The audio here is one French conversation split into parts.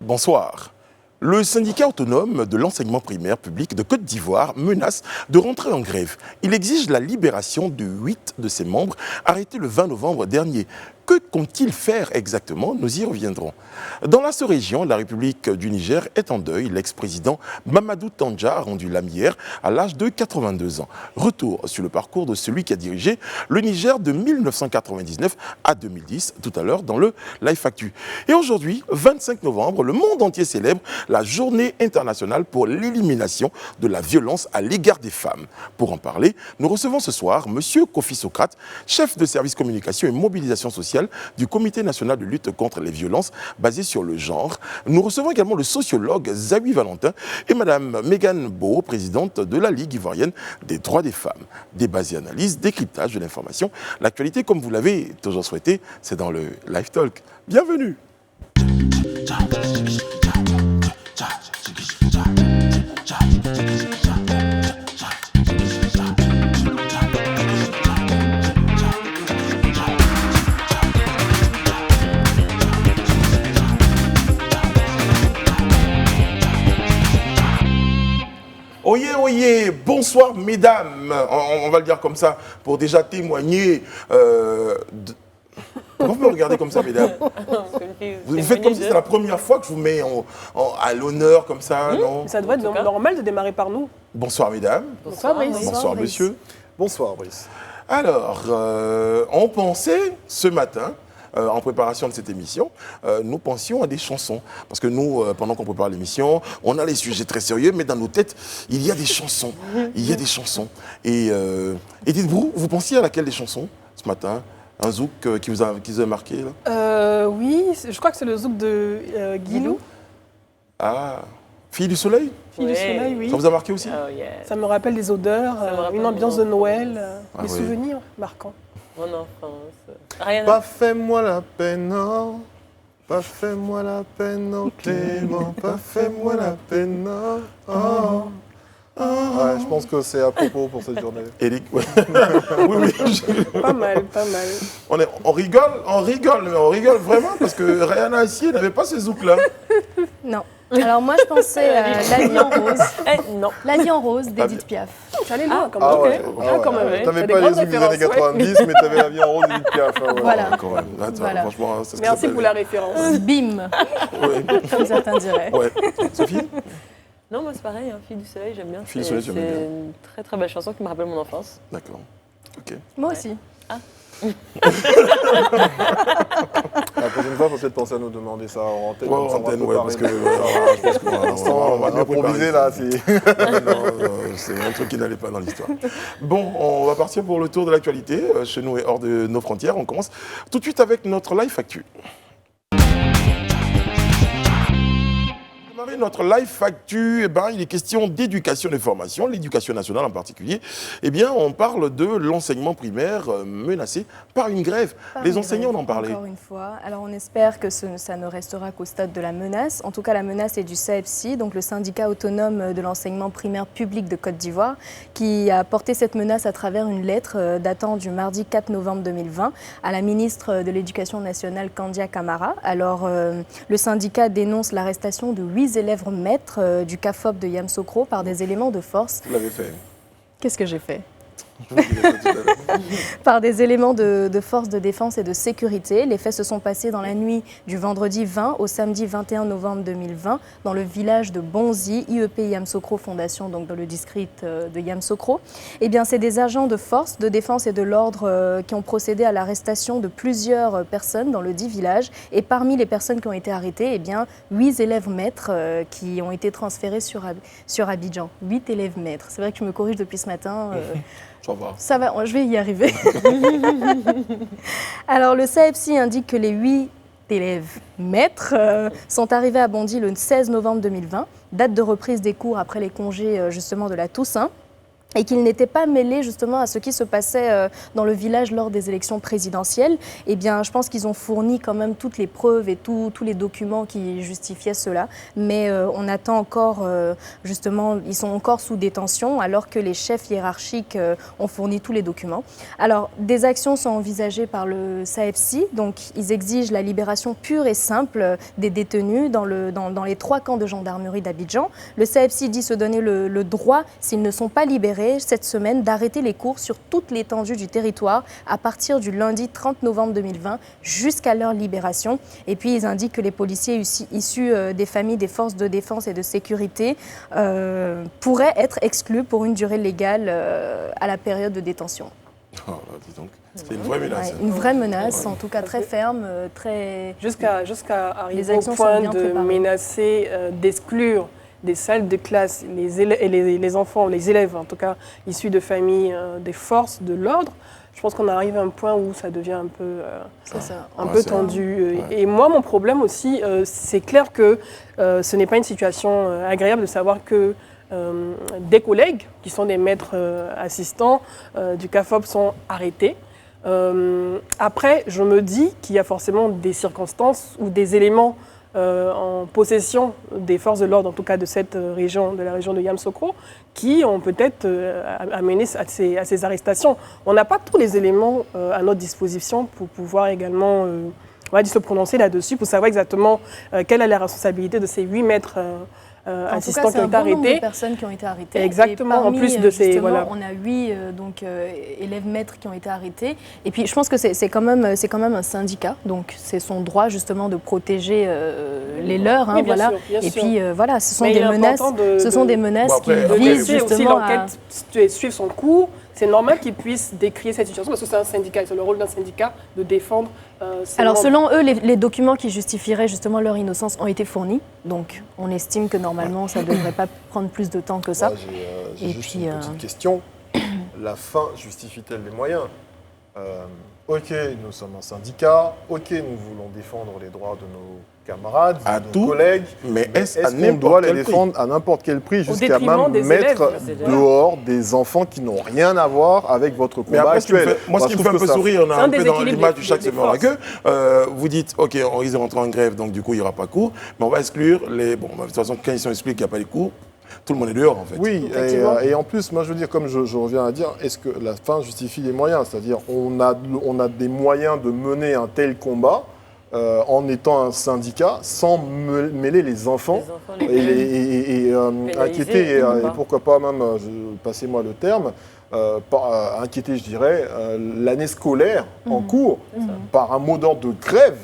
Bonsoir. Le syndicat autonome de l'enseignement primaire public de Côte d'Ivoire menace de rentrer en grève. Il exige la libération de 8 de ses membres arrêtés le 20 novembre dernier. Que compte-t-il faire exactement? Nous y reviendrons. Dans la sous-région, la République du Niger est en deuil. L'ex-président Mamadou Tandja a rendu l'âme hier à l'âge de 82 ans. Retour sur le parcours de celui qui a dirigé le Niger de 1999 à 2010, tout à l'heure dans le Life Actu. Et aujourd'hui, 25 novembre, le monde entier célèbre la journée internationale pour l'élimination de la violence à l'égard des femmes. Pour en parler, nous recevons ce soir M. Kofi Socrate, chef de service communication et mobilisation sociale du Comité national de lutte contre les violences basées sur le genre. Nous recevons également le sociologue Zawi Valentin et Mme Mégane Beau, présidente de la Ligue ivoirienne des droits des femmes. Débats et analyses, décryptage de l'information. L'actualité, comme vous l'avez toujours souhaité, c'est dans le Live Talk. Bienvenue. Oyez, oyez, bonsoir mesdames, on va le dire comme ça, pour déjà témoigner Pourquoi vous me regardez comme ça, mesdames? Vous faites comme si c'était la première fois que je vous mets à l'honneur comme ça, non? Ça doit être normal de démarrer par nous. Bonsoir mesdames. Bonsoir Brice. Bonsoir monsieur. Bonsoir Brice. Alors, on pensait ce matin, en préparation de cette émission, nous pensions à des chansons. Parce que nous, pendant qu'on prépare l'émission, on a les sujets très sérieux, mais dans nos têtes, il y a des chansons. Il y a des chansons. Et dites-vous, vous pensiez à laquelle des chansons ce matin? Un zouk qui vous a marqué là? Oui, je crois que c'est le zouk de Guilou. Ah, Fille du Soleil? Fille du Soleil, oui. Ça vous a marqué aussi? Oh, yeah. Ça me rappelle des odeurs, une ambiance de Noël, des souvenirs marquants. Mon enfance. Pas fais-moi la peine, non. Pas fais-moi la peine, non, Clément. Pas fais-moi la peine, non. Oh. Ouais, je pense que c'est à propos pour cette journée. Eric, oui. Oui. Pas mal, pas mal. On rigole, mais on rigole vraiment parce que Rihanna Assier n'avait pas ces zouks-là. Non. Alors moi, je pensais à La vie en rose. Non. La vie en rose d'Edith Piaf. J'allais loin quand même. Ah ouais. Quand même. T'avais pas les zouks des années 90, mais t'avais La vie en rose d'Edith Piaf. Voilà. Quand même. Là, Voilà. Franchement, c'est ce Merci pour la référence. Bim, Ouais. comme certains diraient. Ouais. Sophie? Non, moi c'est pareil, hein, Fille du Soleil, j'aime bien. Fille du Soleil, j'aime bien. C'est une très très belle chanson qui me rappelle mon enfance. D'accord. Ok. Moi aussi. La prochaine fois, il faut peut-être penser à nous demander ça en antenne. Ouais, comme ça, on va antenne, préparer. parce que je pense qu'on va improviser là. Non, c'est un truc qui n'allait pas dans l'histoire. Bon, on va partir pour le tour de l'actualité, chez nous et hors de nos frontières. On commence tout de suite avec notre Life Actu. Notre Life Actu, il est question d'éducation et de formation, l'éducation nationale en particulier. On parle de l'enseignement primaire menacé par une grève. Les enseignants en ont parlé. Encore une fois. Alors on espère que ça ne restera qu'au stade de la menace. En tout cas, la menace est du SAEPSI, donc le syndicat autonome de l'enseignement primaire public de Côte d'Ivoire, qui a porté cette menace à travers une lettre datant du mardi 4 novembre 2020 à la ministre de l'Éducation nationale, Kandia Camara. Alors le syndicat dénonce l'arrestation de 8 élèves maîtres du CAFOP de Yamoussoukro par des éléments de force. Vous l'avez fait. Qu'est-ce que j'ai fait? Par des éléments de force de défense et de sécurité. Les faits se sont passés dans la nuit du vendredi 20 au samedi 21 novembre 2020 dans le village de Bonzi, IEP Yamoussoukro Fondation, donc dans le district de Yamoussoukro. C'est des agents de force de défense et de l'ordre qui ont procédé à l'arrestation de plusieurs personnes dans le dit village. Et parmi les personnes qui ont été arrêtées, 8 élèves maîtres qui ont été transférés sur Abidjan. 8 élèves maîtres. C'est vrai que tu me corriges depuis ce matin. Ça va, je vais y arriver. Alors, le SAEPSI indique que les 8 élèves maîtres sont arrivés à Bondy le 16 novembre 2020, date de reprise des cours après les congés justement de la Toussaint. et qu'ils n'étaient pas mêlés justement à ce qui se passait dans le village lors des élections présidentielles. Eh bien, je pense qu'ils ont fourni quand même toutes les preuves et tous les documents qui justifiaient cela. Mais on attend encore, justement, ils sont encore sous détention alors que les chefs hiérarchiques ont fourni tous les documents. Alors, des actions sont envisagées par le SAEPSI. Donc, ils exigent la libération pure et simple des détenus dans les 3 camps de gendarmerie d'Abidjan. Le SAEPSI dit se donner le droit, s'ils ne sont pas libérés, cette semaine, d'arrêter les cours sur toute l'étendue du territoire à partir du lundi 30 novembre 2020 jusqu'à leur libération. Et puis, ils indiquent que les policiers issus des familles des forces de défense et de sécurité pourraient être exclus pour une durée légale à la période de détention. Oh, dis donc, c'est une vraie menace. Ouais, une vraie menace, en tout cas très ferme, très... Jusqu'à arriver au point de menacer, d'exclure des salles de classe les enfants, les élèves en tout cas, issus de familles des forces de l'ordre. Je pense qu'on arrive à un point où ça devient un peu tendu. Ouais. Et moi, mon problème aussi, c'est clair que ce n'est pas une situation agréable de savoir que des collègues, qui sont des maîtres assistants du CAFOP, sont arrêtés. Après, je me dis qu'il y a forcément des circonstances ou des éléments en possession des forces de l'ordre, en tout cas de cette région, de la région de Yamoussoukro, qui ont peut-être amené à ces arrestations. On n'a pas tous les éléments à notre disposition pour pouvoir également se prononcer là-dessus, pour savoir exactement quelle est la responsabilité de ces 8 maîtres assistants qui ont été arrêtés. Nombre de personnes qui ont été arrêtées. Exactement. Et parmi, en plus de ces, voilà. On a 8 élèves maîtres qui ont été arrêtés. Et puis je pense que c'est quand même un syndicat, donc c'est son droit justement de protéger les leurs. Oui, bien sûr, bien et sûr. puis voilà, ce sont des menaces qui visent justement à suivre son cours. C'est normal qu'ils puissent décrire cette situation parce que c'est un syndicat, c'est le rôle d'un syndicat de défendre. Alors selon eux, les documents qui justifieraient justement leur innocence ont été fournis. Donc on estime que normalement ça ne devrait pas prendre plus de temps que ça. J'ai juste une petite question. La fin justifie-t-elle les moyens ? Ok, nous sommes un syndicat. Ok, nous voulons défendre les droits de nos camarades, de nos collègues. Mais est-ce qu'on doit les défendre à n'importe quel prix, jusqu'à même mettre dehors des enfants qui n'ont rien à voir avec votre combat actuel? Moi, ce qui me fait un peu sourire, on a un peu dans l'image du chaque semaine la queue, vous dites, ok, on risque de rentrer en grève, donc du coup, il n'y aura pas cours, mais on va exclure les... Bon, de toute façon, quand ils sont expliqués qu'il n'y a pas les cours, tout le monde est dehors, en fait. Oui, et en plus, moi, je veux dire, comme je reviens à dire, est-ce que la fin justifie les moyens? C'est-à-dire, on a des moyens de mener un tel combat en étant un syndicat sans mêler les enfants et inquiéter, et pourquoi pas même, passez-moi le terme, inquiéter, je dirais, l'année scolaire en cours par un mot d'ordre de grève.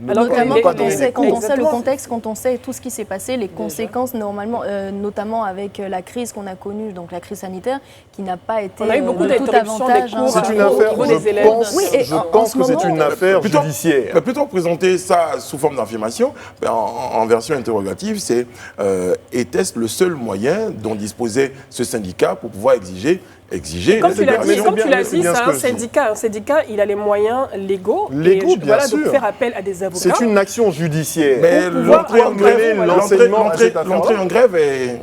Notamment quand on sait le contexte, quand on sait tout ce qui s'est passé, les conséquences normalement, notamment avec la crise qu'on a connue, donc la crise sanitaire, qui n'a pas été on a eu beaucoup de tout avantage. C'est une affaire, je pense que c'est une affaire judiciaire. Mais plutôt présenter ça sous forme d'affirmation, en version interrogative, c'est était-ce le seul moyen dont disposait ce syndicat pour pouvoir exiger comme tu l'as dit, c'est un syndicat. Un syndicat, il a les moyens légaux bien sûr. de faire appel à des avocats. C'est une action judiciaire. Mais l'entrée en grève est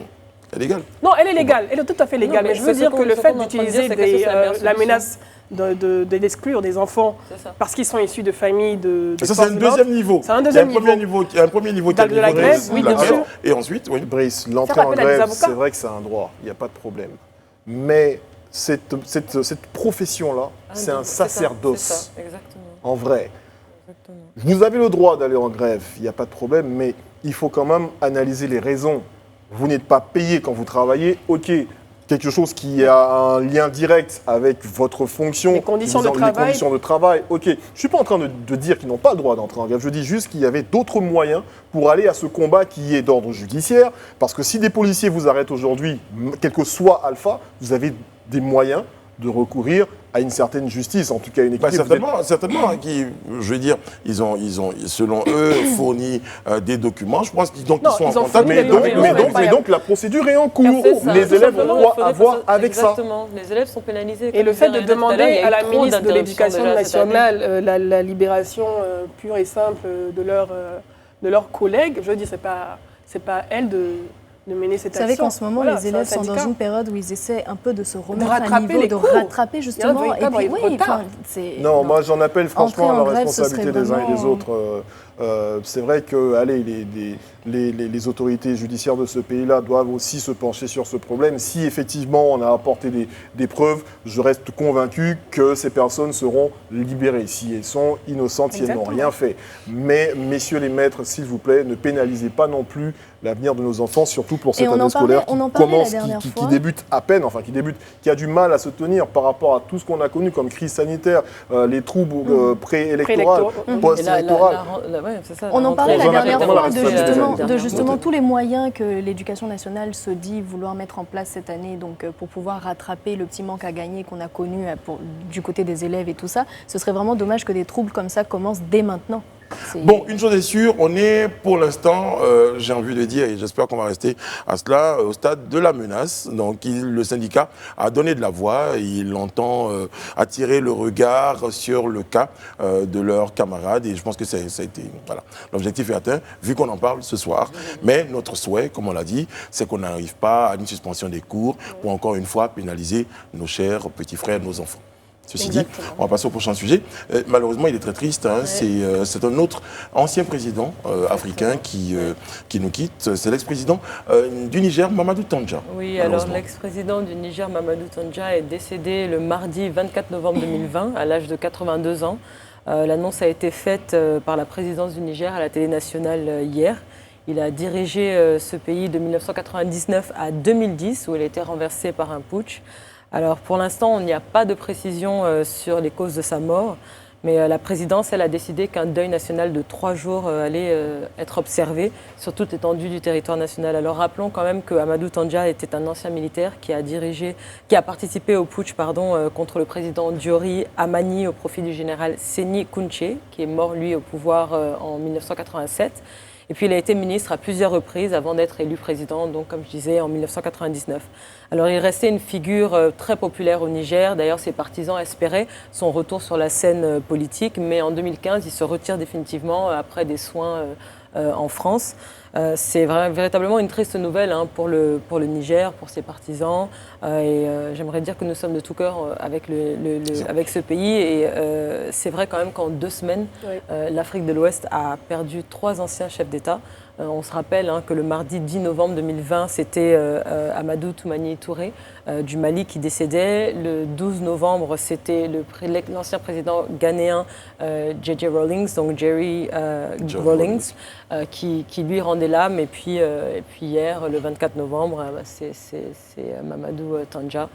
légale. Non, elle est légale. Elle est tout à fait légale. Mais je veux dire que le fait d'utiliser la menace d'exclure des enfants parce qu'ils sont issus de familles de ça, c'est un deuxième niveau. C'est un deuxième niveau. Il y a un premier niveau qui est de la grève, oui, bien sûr. Et ensuite, oui. Brice, l'entrée en grève, c'est vrai que c'est un droit. Il n'y a pas de problème. Mais cette profession-là, c'est un sacerdoce. C'est ça, exactement. En vrai. Exactement. Vous avez le droit d'aller en grève, il n'y a pas de problème, mais il faut quand même analyser les raisons. Vous n'êtes pas payé quand vous travaillez, ok. Quelque chose qui a un lien direct avec votre fonction, les conditions de travail, ok. Je ne suis pas en train de dire qu'ils n'ont pas le droit d'entrer en grève, je dis juste qu'il y avait d'autres moyens pour aller à ce combat qui est d'ordre judiciaire, parce que si des policiers vous arrêtent aujourd'hui, quel que soit Alpha, vous avez des moyens de recourir à une certaine justice, en tout cas une équipe. Certainement, je veux dire, ils ont selon eux, fourni des documents. Je pense qu'ils sont en contact. Mais donc la procédure est en cours. Les élèves ont droit à voir avec ça. Exactement. Les élèves sont pénalisés. Et le fait de demander à la ministre de l'Éducation nationale la libération pure et simple de leurs collègues, je veux dire, c'est pas elle de mener cette action. Vous savez qu'en ce moment, les élèves sont dans une période où ils essaient un peu de se remettre à niveau, de rattraper justement. Et puis, non, moi j'en appelle franchement à la responsabilité des uns et des autres. C'est vrai que les autorités judiciaires de ce pays-là doivent aussi se pencher sur ce problème. Si effectivement on a apporté des preuves, je reste convaincu que ces personnes seront libérées. Si elles sont innocentes, si elles n'ont rien fait. Mais messieurs les maîtres, s'il vous plaît, ne pénalisez pas non plus l'avenir de nos enfants, surtout pour cette année scolaire qui débute à peine, qui a du mal à se tenir par rapport à tout ce qu'on a connu comme crise sanitaire, les troubles préélectoraux, post-électoraux. On en parlait la dernière fois de justement tous les moyens que l'Éducation nationale se dit vouloir mettre en place cette année donc, pour pouvoir rattraper le petit manque à gagner qu'on a connu du côté des élèves et tout ça. Ce serait vraiment dommage que des troubles comme ça commencent dès maintenant. Bon, une chose est sûre, on est pour l'instant, j'ai envie de dire, et j'espère qu'on va rester à cela, au stade de la menace. Donc le syndicat a donné de la voix, il entend attirer le regard sur le cas de leurs camarades et je pense que ça a été, voilà, l'objectif est atteint, vu qu'on en parle ce soir. Mais notre souhait, comme on l'a dit, c'est qu'on n'arrive pas à une suspension des cours pour encore une fois pénaliser nos chers petits frères, nos enfants. Ceci dit, on va passer au prochain sujet. Malheureusement, il est très triste. Hein. C'est un autre ancien président africain qui nous quitte. C'est l'ex-président du Niger, Mamadou Tandja. Oui, alors l'ex-président du Niger, Mamadou Tandja, est décédé le mardi 24 novembre 2020 à l'âge de 82 ans. L'annonce a été faite par la présidence du Niger à la télé nationale hier. Il a dirigé ce pays de 1999 à 2010, où il a été renversé par un putsch. Alors pour l'instant, il n'y a pas de précision sur les causes de sa mort, mais la présidence, elle a décidé qu'un deuil national de 3 jours allait être observé sur toute l'étendue du territoire national. Alors rappelons quand même que Amadou Tandja était un ancien militaire qui a participé au putsch contre le président Diori Amani au profit du général Séni Kounché, qui est mort lui au pouvoir en 1987. Et puis il a été ministre à plusieurs reprises avant d'être élu président, donc comme je disais, en 1999. Alors il restait une figure très populaire au Niger. D'ailleurs, ses partisans espéraient son retour sur la scène politique, mais en 2015, il se retire définitivement après des soins en France. C'est véritablement une triste nouvelle pour le Niger, pour ses partisans. Et j'aimerais dire que nous sommes de tout cœur avec ce pays. Et c'est vrai quand même qu'en 2 semaines, l'Afrique de l'Ouest a perdu 3 anciens chefs d'État. On se rappelle que le mardi 10 novembre 2020, c'était Amadou Toumani Touré du Mali qui décédait. Le 12 novembre, c'était l'ancien président ghanéen J.J. Rawlings, donc Jerry Rawlings, qui lui rendait l'âme. Et puis hier, le 24 novembre, c'est Mamadou Tandja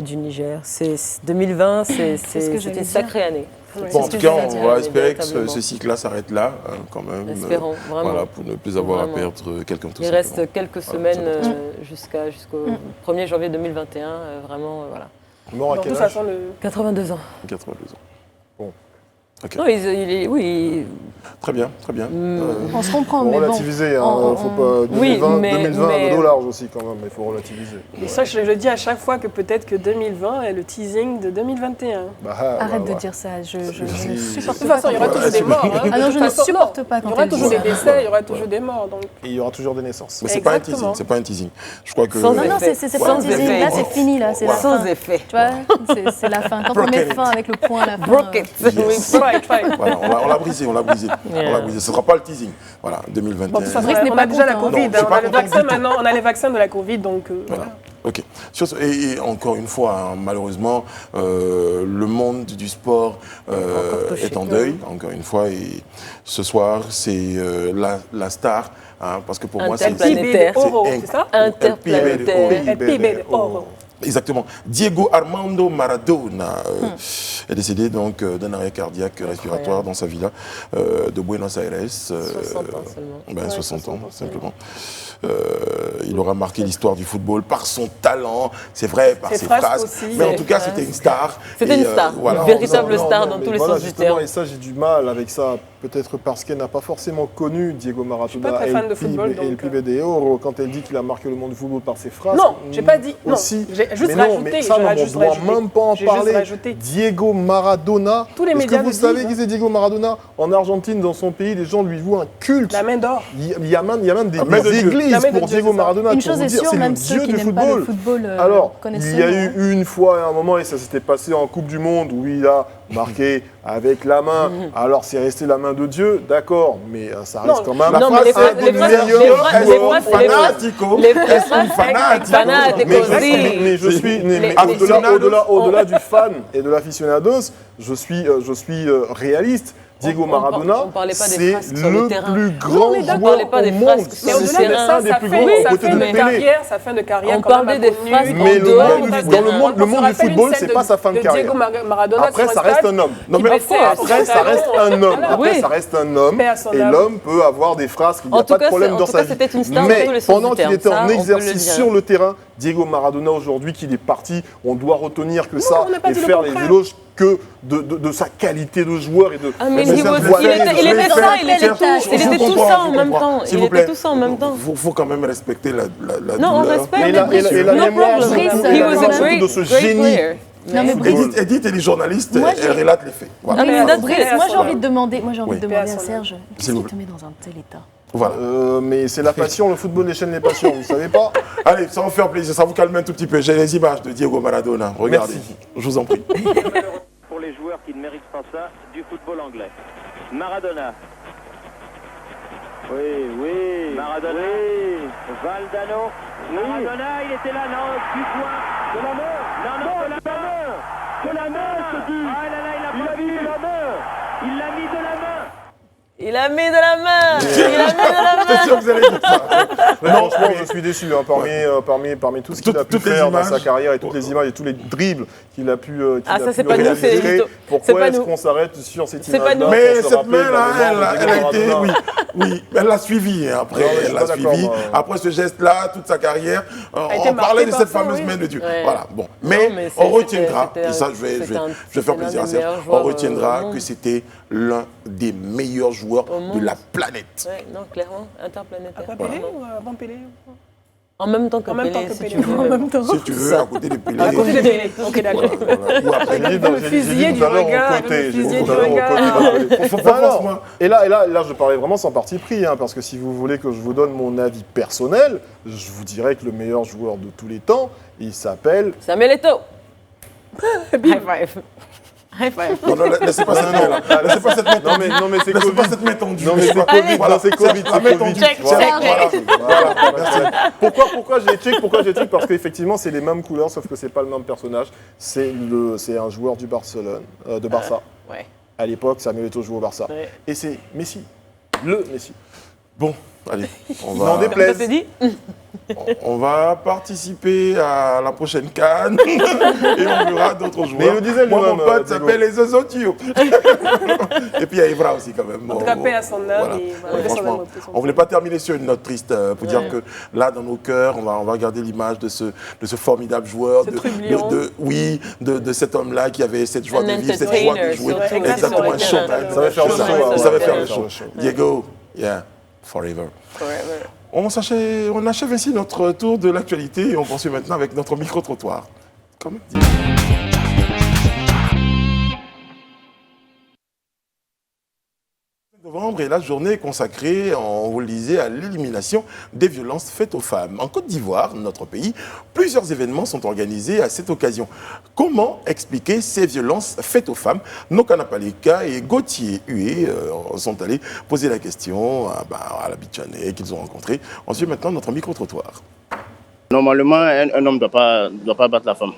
du Niger. 2020, c'est une sacrée année. Bon, en tout cas, on va espérer que ce cycle-là s'arrête là, quand même. Espérons, vraiment. Voilà, pour ne plus avoir à perdre quelqu'un tout Il reste quelques semaines jusqu'au 1er janvier 2021, vraiment, voilà. Mort à quel âge ? 82 ans. 82 ans. Bon. Okay. Non, oui. Très bien, très bien. On se comprend, mais relativiser, bon. Faut pas, 2020 un peu large aussi quand même, il faut relativiser. Et ça, je le dis à chaque fois que peut-être que 2020 est le teasing de 2021. Arrête de dire ça, je ne supporte pas. De toute façon, il y aura toujours des morts. Ah non, je ne supporte pas quand il y aura toujours des décès, il y aura toujours des morts. Donc. Et il y aura toujours des naissances. Mais c'est pas un teasing, c'est pas un teasing. Je crois que... Non, c'est pas un teasing, là c'est fini, là, c'est la fin. Sans effet. Tu vois, c'est la fin. Quand on met fin avec le point à la fin. Broke it. Voilà, on l'a brisé. Ce ne sera pas le teasing. Voilà, 2021. Bon, ça on a déjà la Covid. On a le vaccin maintenant, on a les vaccins de la Covid, donc voilà. Ok. Et encore une fois, malheureusement, le monde du sport est en deuil, encore une fois. Et ce soir, c'est la star, parce que pour moi, c'est interplanétaire. C'est ça ? Interplanétaire. Exactement. Diego Armando Maradona est décédé donc d'un arrêt cardiaque respiratoire dans sa villa de Buenos Aires. 60 ans seulement. 60 ans, simplement. Il aura marqué l'histoire du football par son talent, c'est vrai, par ses phrases. Aussi, mais en tout cas, c'était une star. C'était une star, une véritable star dans tous les sens du terme. Et ça, j'ai du mal avec ça. peut-être parce qu'elle n'a pas forcément connu Diego Maradona. Je suis pas très fan de football, et le Pibe de Oro, quand elle dit qu'il a marqué le monde du football par ses phrases. Non, j'ai pas dit. Aussi. Non, j'ai juste mais rajouté. Mais ça, on ne doit même pas en parler. Diego Maradona. Tous les médias. Est-ce que vous savez qui c'est Diego Maradona? En Argentine, dans son pays, les gens lui vouent un culte. La main d'or. Il y a même des églises pour Diego Maradona. Une chose est sûre, même ceux qui n'aiment pas le football. Alors, il y a eu une fois, à un moment, et ça s'était passé en Coupe du Monde, où il a marqué avec la main. Alors, c'est resté la main de Dieu, d'accord, mais ça reste quand même. Non, mais les phrases, mais je suis, au-delà du fan et de l'aficionados, je suis réaliste. Diego Maradona, c'est le plus grand joueur au monde. Mais au-delà de ça, sa fin de carrière. On parlait des phrases. Mais dans le monde du football, c'est pas sa fin de carrière. Après, ça reste un homme. Après, ça reste un homme. Après, ça reste un homme. Et l'homme peut avoir des phrases qu'il n'y a pas de problème dans sa vie. Mais pendant qu'il était en exercice sur le terrain, Diego Maradona, aujourd'hui, qu'il est parti, on doit retenir que ça et faire les éloges que de sa qualité de joueur et de. Ah mais il était tout ça en même temps. Il était tout ça en même temps. Faut quand même respecter la non, on respecte. Et la mémoire de ce génie. Non, mais Edith, elle est journaliste, elle relate les faits. Voilà. Moi j'ai envie de demander à Serge, qu'est-ce qui te met dans un tel état? Voilà. Mais c'est la passion, le football déchaîne les passions, vous savez pas? Allez, ça va faire plaisir, ça vous calme un tout petit peu. J'ai les images de Diego Maradona, regardez. Merci. Je vous en prie. Pour les joueurs qui ne méritent pas ça, du football anglais. Maradona. Oui. Maradona. Oui. Valdano. Oui. Maradona, il était là, non, du point. De la main. Non, de la main. De la main, je te dis. Ah là là, il a pas mis de la main. Il l'a mis de la main. Il a mis de la main. Il a mis de la main. C'est sûr que vous allez dire ça. Franchement, je suis déçu parmi tout ce qu'il a pu faire dans sa carrière et toutes les images et tous les dribbles qu'il a pu réaliser. Pourquoi est-ce qu'on s'arrête sur cette image? Mais cette main-là, elle a été, oui, elle l'a suivi. Après, elle l'a suivi. Après ce geste-là, toute sa carrière, on parlait de cette fameuse main de Dieu. Voilà. Bon, mais on retiendra. Et ça, je vais faire plaisir à Serge. On retiendra que c'était l'un des meilleurs joueurs de la planète. Ouais, non, clairement, interplanétaire. Après Pelé ou avant Pelé? En même temps que Pelé, si tu veux. En même temps. Si tu veux, à côté de Pelé. À côté de Pelé, ok, d'accord. Ou après, Le fusillé du regard. Et là, je parlais vraiment sans parti pris, parce que si vous voulez que je vous donne mon avis personnel, je vous dirais que le meilleur joueur de tous les temps, il s'appelle Samuel Eto'o. High five. High five. Non, laissez pas cette main là. Laissez pas cette main tendue. Non, mais c'est Laissez Covid. pas cette main tendue. Non, mais c'est Covid. Voilà, c'est Covid. Check. Pourquoi j'ai check? Parce qu'effectivement, c'est les mêmes couleurs, sauf que c'est pas le même personnage. C'est un joueur du Barcelone, de Barça. Ouais. À l'époque, Samuel Eto'o jouait au Barça. Ouais. Et c'est Messi. Le Messi. Bon, allez, on N'en va, déplaise. Ça te dit? on va participer à la prochaine CAN et on verra d'autres joueurs. Mais il le disait Moi, lui-même, mon pote Diego. s'appelle les Osotio. Et puis il y a Evra aussi quand même. En tout cas, paix à son âme. Voilà. Et voilà, Ouais, paix à son franchement, âme, on ne voulait pas terminer sur une note triste pour dire que là, dans nos cœurs, on va garder l'image de ce formidable joueur, de cet homme-là qui avait cette joie de vivre, cette joie de jouer. Exactement, un showman. Ça va faire le show. Il savait faire le show. Diego, yeah, forever. On achève ainsi notre tour de l'actualité et on poursuit maintenant avec notre micro-trottoir. Comme dit. Novembre est la journée consacrée, on vous le disait, à l'élimination des violences faites aux femmes. En Côte d'Ivoire, notre pays, plusieurs événements sont organisés à cette occasion. Comment expliquer ces violences faites aux femmes? Nokana Paleka et Gauthier Hué sont allés poser la question à la Bichane qu'ils ont rencontré. On suit maintenant notre micro-trottoir. Normalement, un homme ne doit pas battre la femme.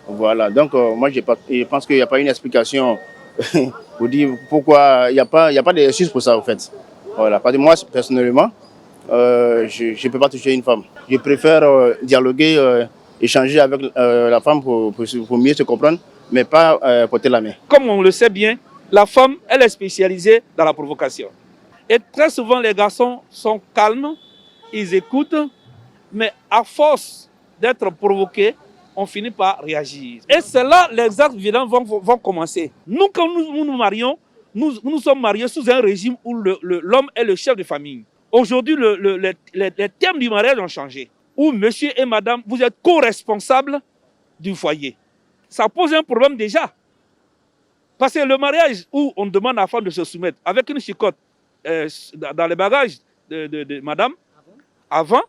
Voilà, donc moi je pense qu'il n'y a pas une explication pour dire pourquoi il n'y a pas d'excuse pour ça en fait. Voilà, parce que moi personnellement, je ne peux pas toucher une femme. Je préfère dialoguer, échanger avec la femme pour mieux se comprendre, mais pas porter la main. Comme on le sait bien, la femme, elle est spécialisée dans la provocation. Et très souvent, les garçons sont calmes, ils écoutent, mais à force d'être provoqués, on finit par réagir. Et c'est là les actes violents vont commencer. Nous, quand nous nous marions, nous sommes mariés sous un régime où l'homme est le chef de famille. Aujourd'hui, les termes du mariage ont changé. Où monsieur et madame, vous êtes co-responsables du foyer. Ça pose un problème déjà. Parce que le mariage où on demande à la femme de se soumettre avec une chicotte dans les bagages de madame, avant,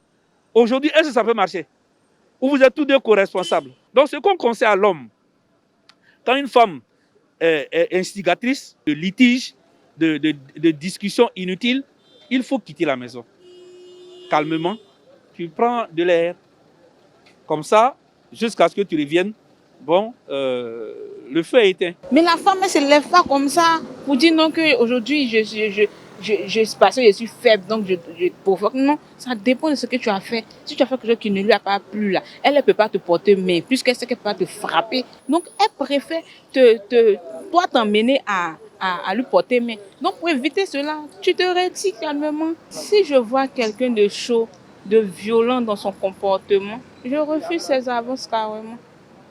aujourd'hui, est-ce que ça peut marcher? Où vous êtes tous deux co-responsables. Donc, ce qu'on conseille à l'homme, quand une femme est instigatrice de litiges, de discussions inutiles, il faut quitter la maison. Calmement, tu prends de l'air. Comme ça, jusqu'à ce que tu reviennes, bon, le feu est éteint. Mais la femme, elle ne se lève pas comme ça pour dire non qu'aujourd'hui, parce que je suis faible, donc je provoque. Non, ça dépend de ce que tu as fait. Si tu as fait quelque chose qui ne lui a pas plu, là, elle ne peut pas te porter main, puisqu'elle sait qu'elle peut pas te frapper. Donc, elle préfère toi t'emmener à lui porter main. Donc, pour éviter cela, tu te retires calmement. Si je vois quelqu'un de chaud, de violent dans son comportement, je refuse ses avances carrément.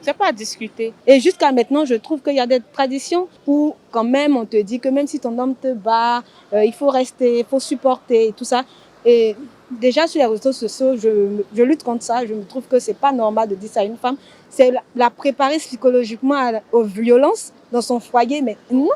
C'est pas à discuter. Et jusqu'à maintenant, je trouve qu'il y a des traditions où quand même on te dit que même si ton homme te bat, il faut rester, il faut supporter et tout ça. Et déjà sur les réseaux sociaux, je lutte contre ça. Je me trouve que c'est pas normal de dire ça à une femme. C'est la préparer psychologiquement aux violences dans son foyer. Mais non,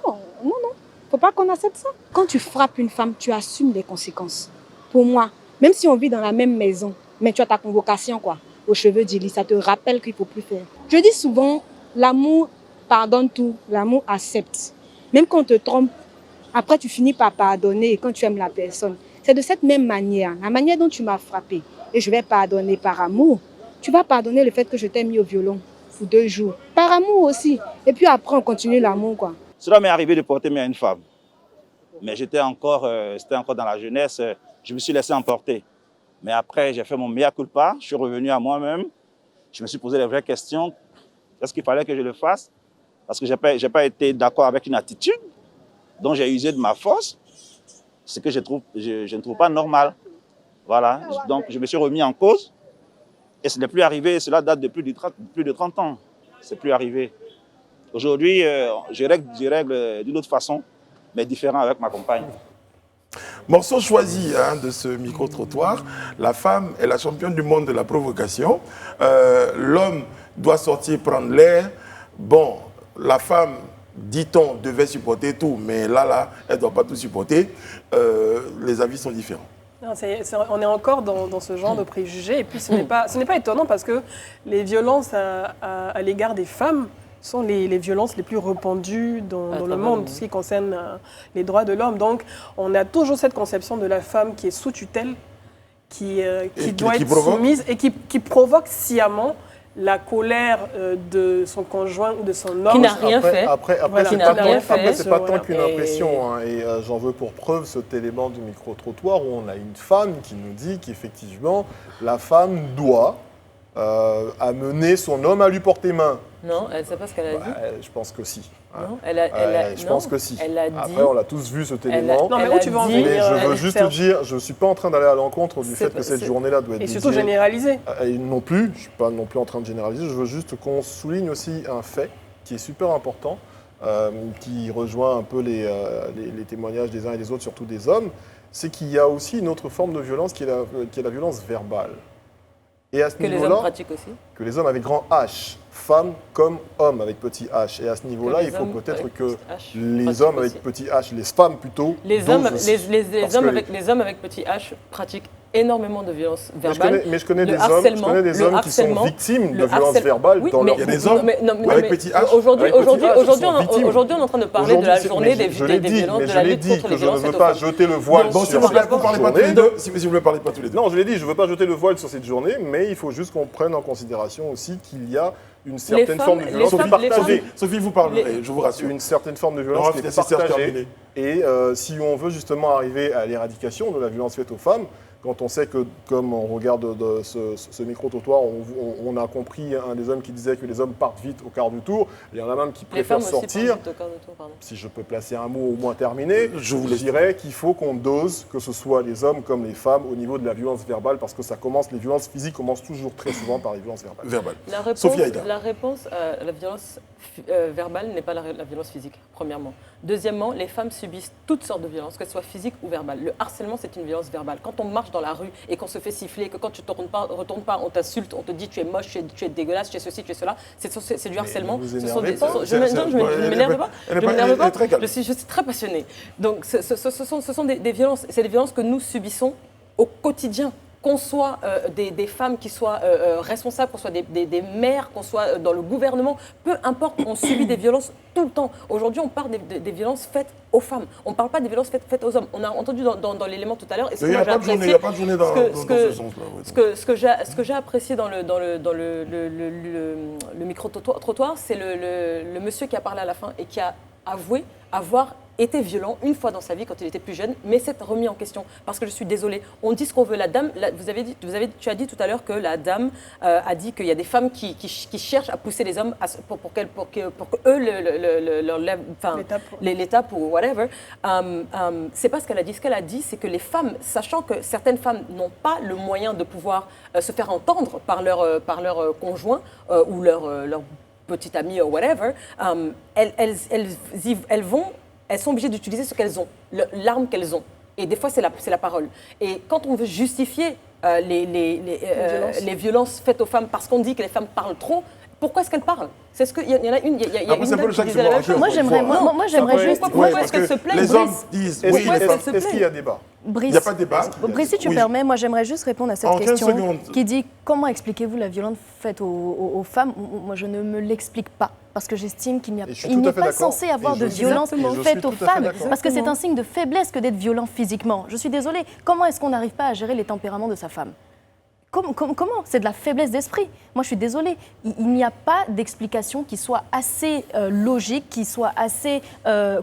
faut pas qu'on accepte ça. Quand tu frappes une femme, tu assumes les conséquences. Pour moi, même si on vit dans la même maison, mais tu as ta convocation quoi. Aux cheveux d'Ili, ça te rappelle qu'il ne faut plus faire. Je dis souvent, l'amour pardonne tout, l'amour accepte. Même quand on te trompe, après tu finis par pardonner quand tu aimes la personne. C'est de cette même manière, la manière dont tu m'as frappé, et je vais pardonner par amour. Tu vas pardonner le fait que je t'ai mis au violon pour 2 jours, par amour aussi. Et puis après, on continue l'amour quoi. Cela m'est arrivé de porter main à une femme. Mais c'était encore dans la jeunesse, je me suis laissé emporter. Mais après, j'ai fait mon mea culpa, je suis revenu à moi-même. Je me suis posé les vraies questions. Est-ce qu'il fallait que je le fasse? Parce que je n'ai pas été d'accord avec une attitude. Donc j'ai usé de ma force. Ce que je ne trouve pas normal. Voilà. Donc je me suis remis en cause. Et ce n'est plus arrivé. Cela date de plus de 30 ans. Ce n'est plus arrivé. Aujourd'hui, je règle d'une autre façon, mais différent avec ma compagne. Morceau choisi de ce micro-trottoir. La femme est la championne du monde de la provocation. L'homme doit sortir prendre l'air. Bon, la femme, dit-on, devait supporter tout, mais là, elle ne doit pas tout supporter. Les avis sont différents. Non, on est encore dans ce genre de préjugés. Et puis, ce n'est pas étonnant parce que les violences à l'égard des femmes sont les violences les plus répandues dans le monde, ce qui concerne les droits de l'homme. Donc, on a toujours cette conception de la femme qui est sous tutelle, qui doit être soumise et qui provoque sciemment la colère de son conjoint ou de son homme. Qui n'a rien fait. Après, c'est pas tant qu'une impression. Et j'en veux pour preuve cet élément du micro-trottoir où on a une femme qui nous dit qu'effectivement, la femme doit amener son homme à lui porter main. Non, elle ne sait pas ce qu'elle a dit. Je pense que si. Non, je pense que si. Elle a dit. Après, on l'a tous vu cet élément. Non, mais où tu vas en venir? Mais je veux juste te dire, je ne suis pas en train d'aller à l'encontre du fait que cette journée-là doit être dédiée. Et surtout généralisée. Non plus, je ne suis pas non plus en train de généraliser. Je veux juste qu'on souligne aussi un fait qui est super important, qui rejoint un peu les témoignages des uns et des autres, surtout des hommes. C'est qu'il y a aussi une autre forme de violence qui est la violence verbale. Et à ce niveau-là, que les hommes pratiquent aussi. Que les hommes avec grand H, femmes comme hommes avec petit H. Et à ce niveau-là, il faut peut-être que les hommes avec petit H, les femmes plutôt. Les hommes avec petit H pratiquent énormément de violences verbales. Mais je connais des hommes qui sont victimes de violences verbales dans leur... Il y a des hommes avec petit H. Aujourd'hui, on est en train de parler de la journée des violences, de la lutte contre les violences. Je ne veux pas jeter le voile sur cette journée. Si vous ne parlez pas tous les deux. Non, je l'ai dit, je ne veux pas jeter le voile sur cette journée, mais il faut juste qu'on prenne en considération aussi qu'il y a une certaine forme de violence partagée. Sophie, vous parlerez, je vous rassure. Une certaine forme de violence qui est partagée. Et si on veut justement arriver à l'éradication de la violence faite aux femmes, quand on sait que, comme on regarde ce micro-trottoir, on a compris un des hommes qui disait que les hommes partent vite au quart du tour, il y en a même qui préfèrent sortir. Si je peux placer un mot au moins terminé, je dirais qu'il faut qu'on dose, que ce soit les hommes comme les femmes, au niveau de la violence verbale, parce que les violences physiques commencent toujours très souvent par les violences verbales. La réponse à la violence verbale n'est pas la violence physique, premièrement. Deuxièmement, les femmes subissent toutes sortes de violences, qu'elles soient physiques ou verbales. Le harcèlement, c'est une violence verbale. Quand on marche dans la rue et qu'on se fait siffler, que quand tu ne retournes pas, on t'insulte, on te dit tu es moche, tu es dégueulasse, tu es ceci, tu es cela, c'est du harcèlement. Je ne m'énerve pas. Je suis très passionnée. Donc ce sont des violences, c'est des violences que nous subissons au quotidien. Qu'on soit des femmes qui soient responsables, qu'on soit des mères, qu'on soit dans le gouvernement, peu importe, on subit des violences tout le temps. Aujourd'hui, on parle des violences faites aux femmes. On ne parle pas des violences faites aux hommes. On a entendu dans l'élément tout à l'heure. Il n'y a pas de journée dans ce sens-là. Ce que j'ai apprécié dans le micro-trottoir, c'est le monsieur qui a parlé à la fin et qui a avoué avoir été violent une fois dans sa vie quand il était plus jeune, mais s'est remis en question. Parce que je suis désolée, on dit ce qu'on veut. La dame, tu as dit tout à l'heure que la dame a dit qu'il y a des femmes qui cherchent à pousser les hommes pour eux l'étape ou whatever. C'est pas ce qu'elle a dit. Ce qu'elle a dit, c'est que les femmes, sachant que certaines femmes n'ont pas le moyen de pouvoir se faire entendre par leur conjoint ou leur petite amie ou whatever, elles sont obligées d'utiliser ce qu'elles ont, l'arme qu'elles ont. Et des fois, c'est la parole. Et quand on veut justifier les violences faites aux femmes parce qu'on dit que les femmes parlent trop, pourquoi est-ce qu'elles parlent? C'est ce qu'il y en a une. Il y a après, une qui disait la même chose. Moi, j'aimerais juste. Pourquoi est-ce qu'elles se plaignent? Les hommes disent oui, les femmes. Est-ce qu'il y a débat? Il n'y a pas de débat. Brice, si tu permets, moi j'aimerais juste répondre à cette question qui dit comment expliquez-vous la violence faite aux femmes? Moi je ne me l'explique pas parce que j'estime qu'il n'est pas censé avoir de violence faite aux femmes parce que c'est un signe de faiblesse que d'être violent physiquement. Je suis désolée, comment est-ce qu'on n'arrive pas à gérer les tempéraments de sa femme? Comment? C'est de la faiblesse d'esprit. Moi, je suis désolée. Il n'y a pas d'explication qui soit assez logique, qui soit assez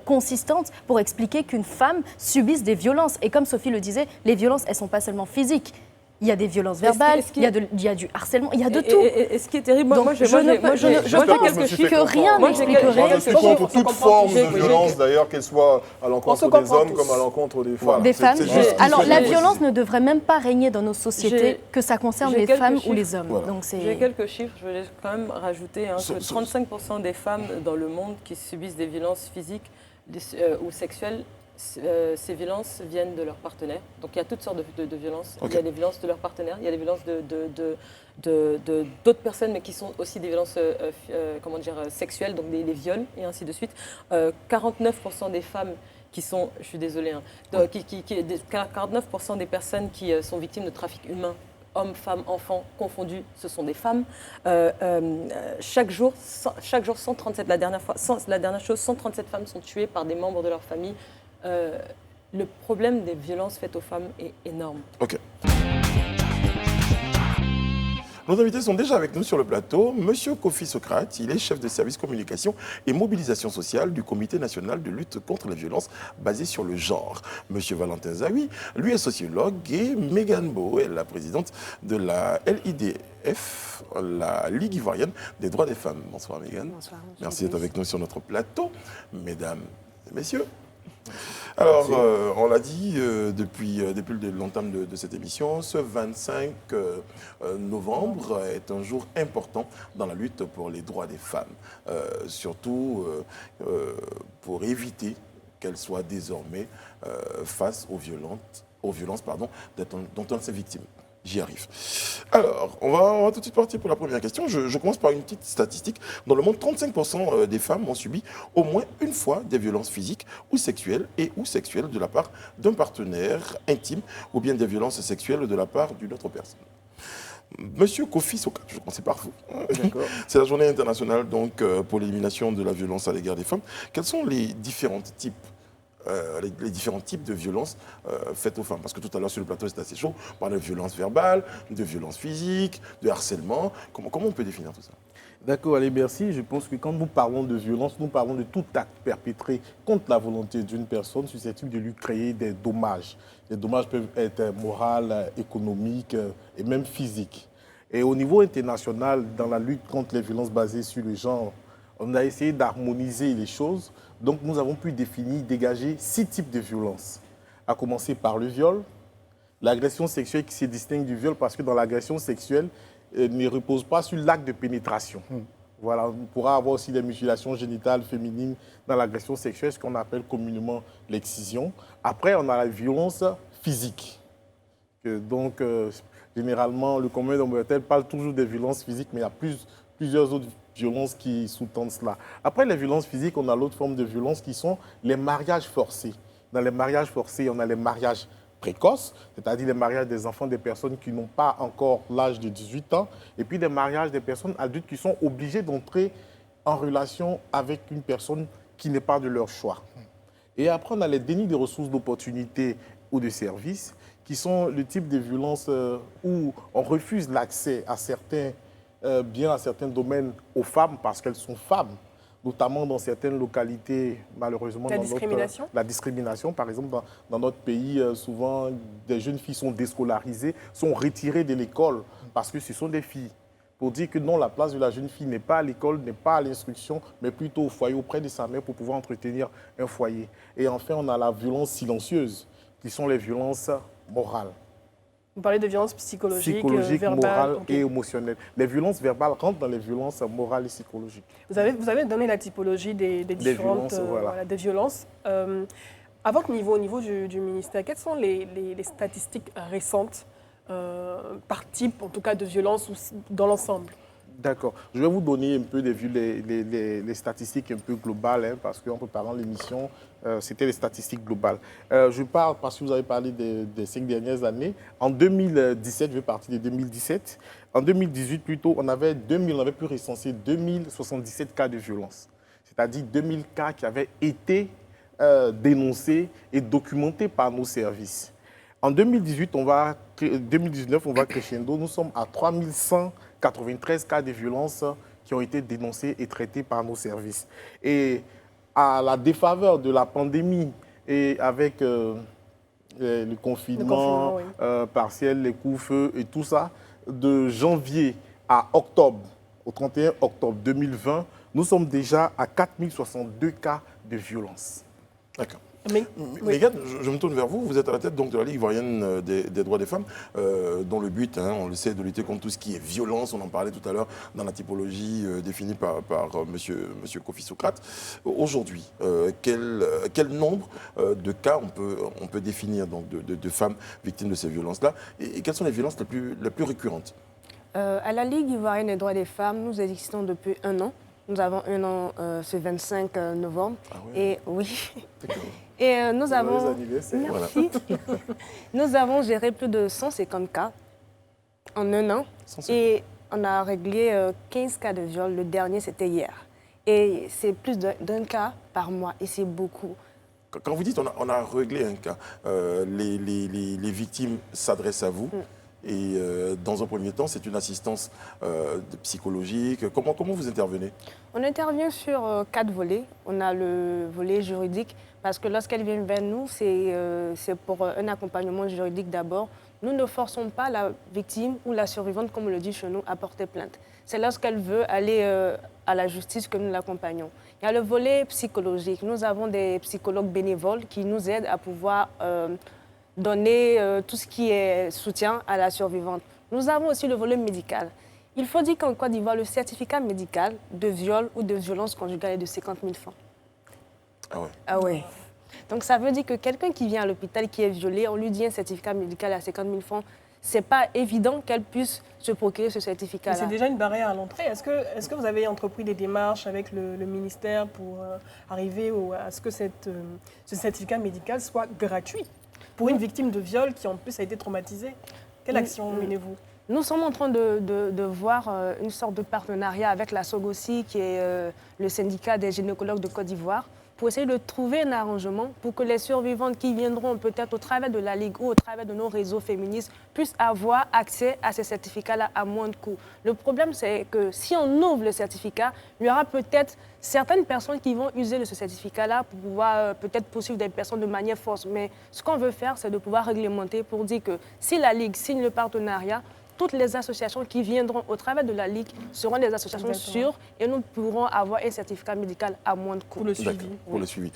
consistante pour expliquer qu'une femme subisse des violences. Et comme Sophie le disait, les violences, elles ne sont pas seulement physiques. Il y a des violences verbales, il y a du harcèlement, il y a de tout. Et ce qui est terrible, moi, je pense que rien n'expliquerait. Toute forme de violence, d'ailleurs, qu'elle soit à l'encontre des hommes comme à l'encontre des femmes. Des femmes. Alors, la violence ne devrait même pas régner dans nos sociétés, que ça concerne les femmes ou les hommes. J'ai quelques chiffres, je vais quand même rajouter que 35% des femmes dans le monde qui subissent des violences physiques ou sexuelles, ces violences viennent de leur partenaire. Donc il y a toutes sortes de violences. Okay. Il y a des violences de leur partenaire, il y a des violences d'autres personnes, mais qui sont aussi des violences sexuelles, donc des viols et ainsi de suite. 49% des femmes qui sont, je suis désolée, 49% des personnes qui sont victimes de trafic humain, hommes, femmes, enfants confondus, ce sont des femmes. Chaque jour 137, la dernière chose, 137 femmes sont tuées par des membres de leur famille. Le problème des violences faites aux femmes est énorme. Ok. Nos invités sont déjà avec nous sur le plateau. Monsieur Kofi Socrate, il est chef de service communication et mobilisation sociale du Comité national de lutte contre les violences basées sur le genre. Monsieur Valentin Zawi, lui est sociologue, et Megan Bowe est la présidente de la LIDF, la Ligue ivoirienne des droits des femmes. Bonsoir Megan. Bonsoir. Merci d'être avec nous sur notre plateau. Mesdames et messieurs. Alors, on l'a dit depuis l'entame de cette émission, ce 25 novembre est un jour important dans la lutte pour les droits des femmes, surtout pour éviter qu'elles soient désormais face aux violences dont elles sont victimes. J'y arrive. Alors, on va tout de suite partir pour la première question. Je commence par une petite statistique. Dans le monde, 35% des femmes ont subi au moins une fois des violences physiques ou sexuelles de la part d'un partenaire intime ou bien des violences sexuelles de la part d'une autre personne. Monsieur Kofi Socrate, je commence par vous. C'est la journée internationale pour l'élimination de la violence à l'égard des femmes. Quels sont les différents types de violences faites aux femmes? Parce que tout à l'heure sur le plateau, c'était assez chaud. On parlait de violences verbales, de violences physiques, de harcèlement. Comment on peut définir tout ça? D'accord, allez, merci. Je pense que quand nous parlons de violence, nous parlons de tout acte perpétré contre la volonté d'une personne susceptible de lui créer des dommages. Les dommages peuvent être moraux, économiques et même physiques. Et au niveau international, dans la lutte contre les violences basées sur le genre, on a essayé d'harmoniser les choses. Donc, nous avons pu dégager 6 types de violences. À commencer par le viol, l'agression sexuelle qui se distingue du viol parce que dans l'agression sexuelle, elle ne repose pas sur l'acte de pénétration. Voilà, on pourra avoir aussi des mutilations génitales féminines dans l'agression sexuelle, ce qu'on appelle communément l'excision. Après, on a la violence physique. Donc, généralement, le commun des mortels parle toujours des violences physiques, mais il y a plusieurs autres violences qui sous-tendent cela. Après les violences physiques, on a l'autre forme de violence qui sont les mariages forcés. Dans les mariages forcés, on a les mariages précoces, c'est-à-dire les mariages des enfants des personnes qui n'ont pas encore l'âge de 18 ans, et puis des mariages des personnes adultes qui sont obligées d'entrer en relation avec une personne qui n'est pas de leur choix. Et après, on a les dénis de ressources d'opportunités ou de services, qui sont le type de violence où on refuse l'accès à certains biens, à certains domaines aux femmes parce qu'elles sont femmes, notamment dans certaines localités, malheureusement. La discrimination ? La discrimination, par exemple, dans notre pays, souvent, des jeunes filles sont déscolarisées, sont retirées de l'école parce que ce sont des filles. Pour dire que non, la place de la jeune fille n'est pas à l'école, n'est pas à l'instruction, mais plutôt au foyer, auprès de sa mère pour pouvoir entretenir un foyer. Et enfin, on a la violence silencieuse, qui sont les violences morales. Vous parlez de violences psychologiques, verbales, morales et émotionnelles. Les violences verbales rentrent dans les violences morales et psychologiques. Vous avez donné la typologie des différentes des violences. À votre niveau, au niveau du ministère, quelles sont les statistiques récentes par type, en tout cas, de violence dans l'ensemble? D'accord. Je vais vous donner un peu les statistiques un peu globales, hein, parce qu'en préparant l'émission, c'était les statistiques globales. Je parle parce que vous avez parlé des 5 dernières années. En 2017, je vais partir de 2017. En 2018, plutôt, on avait pu recenser 2077 cas de violence. C'est-à-dire 2000 cas qui avaient été dénoncés et documentés par nos services. En 2019, on va crescendo. Nous sommes à 3193 cas de violence qui ont été dénoncés et traités par nos services. Et à la défaveur de la pandémie et avec le confinement partiel, les couvre-feux et tout ça, de janvier à octobre, au 31 octobre 2020, nous sommes déjà à 4062 cas de violence. D'accord. Mégane, je me tourne vers vous. Vous êtes à la tête donc, de la Ligue ivoirienne des droits des femmes, dont le but, on le sait, de lutter contre tout ce qui est violence. On en parlait tout à l'heure dans la typologie définie par monsieur Kofi Socrate. Aujourd'hui, quel nombre de cas on peut définir donc, de femmes victimes de ces violences-là, et quelles sont les violences les plus récurrentes? À la Ligue ivoirienne des droits des femmes, nous existons depuis 1 an. Nous avons 1 an ce 25 novembre. Ah ouais. Et oui. Et nous avons... Merci. Nous avons géré plus de 150 cas en 1 an. 150. Et on a réglé 15 cas de viol. Le dernier, c'était hier. Et c'est plus d'un cas par mois. Et c'est beaucoup. Quand vous dites on a réglé un cas, les victimes s'adressent à vous. Et dans un premier temps, c'est une assistance psychologique. Comment vous intervenez? On intervient sur 4 volets. On a le volet juridique, parce que lorsqu'elles viennent vers nous, c'est pour un accompagnement juridique d'abord. Nous ne forçons pas la victime ou la survivante, comme on le dit chez nous, à porter plainte. C'est lorsqu'elle veut aller à la justice que nous l'accompagnons. Il y a le volet psychologique. Nous avons des psychologues bénévoles qui nous aident à pouvoir... donner tout ce qui est soutien à la survivante. Nous avons aussi le volet médical. Il faut dire qu'en Côte d'Ivoire, le certificat médical de viol ou de violence conjugale est de 50 000 francs. Ah ouais. Ah ouais. Donc ça veut dire que quelqu'un qui vient à l'hôpital, qui est violé, on lui dit un certificat médical à 50 000 francs. Ce n'est pas évident qu'elle puisse se procurer ce certificat-là. C'est déjà une barrière à l'entrée. Est-ce que vous avez entrepris des démarches avec le ministère pour arriver à ce que ce certificat médical soit gratuit pour une victime de viol qui en plus a été traumatisée? Quelle action menez-vous? Nous sommes en train de voir une sorte de partenariat avec la SOGOSI, qui est le syndicat des gynécologues de Côte d'Ivoire, pour essayer de trouver un arrangement pour que les survivantes qui viendront peut-être au travers de la Ligue ou au travers de nos réseaux féministes puissent avoir accès à ces certificats-là à moins de coûts. Le problème, c'est que si on ouvre le certificat, il y aura peut-être certaines personnes qui vont user de ce certificat-là pour pouvoir peut-être poursuivre des personnes de manière force. Mais ce qu'on veut faire, c'est de pouvoir réglementer pour dire que si la Ligue signe le partenariat, toutes les associations qui viendront au travers de la Ligue seront des associations sûres et nous pourrons avoir un certificat médical à moins de coûts. Pour le suivi. Pour le suivi.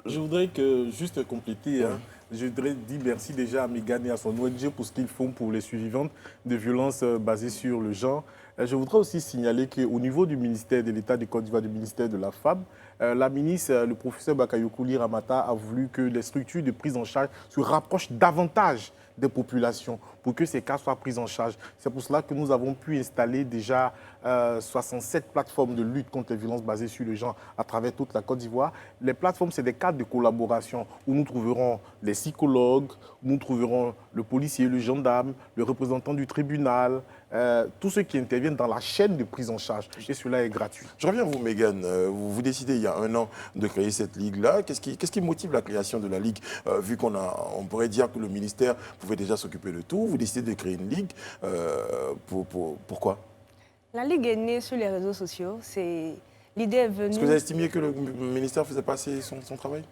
Je voudrais juste compléter. Je voudrais dire merci déjà à Mégane et à son ONG pour ce qu'ils font pour les survivantes de violences basées sur le genre. Je voudrais aussi signaler qu'au niveau du ministère de l'État du Côte d'Ivoire, du ministère de la Femme, la ministre, le professeur Bakayoko Ramata, a voulu que les structures de prise en charge se rapprochent davantage des populations pour que ces cas soient pris en charge. C'est pour cela que nous avons pu installer déjà 67 plateformes de lutte contre les violences basées sur le genre à travers toute la Côte d'Ivoire. Les plateformes, c'est des cadres de collaboration où nous trouverons les psychologues, où nous trouverons le policier, le gendarme, le représentant du tribunal, tous ceux qui interviennent dans la chaîne de prise en charge. Et cela est gratuit. Je reviens à vous, Mégane. Vous décidez il y a 1 an de créer cette ligue-là. Qu'est-ce qui motive la création de la ligue? Vu on pourrait dire que le ministère pouvait déjà s'occuper de tout, vous décidez de créer une ligue. Pourquoi? La ligue est née sur les réseaux sociaux. L'idée est venue... Est-ce que vous estimiez que le ministère faisait pas assez son travail?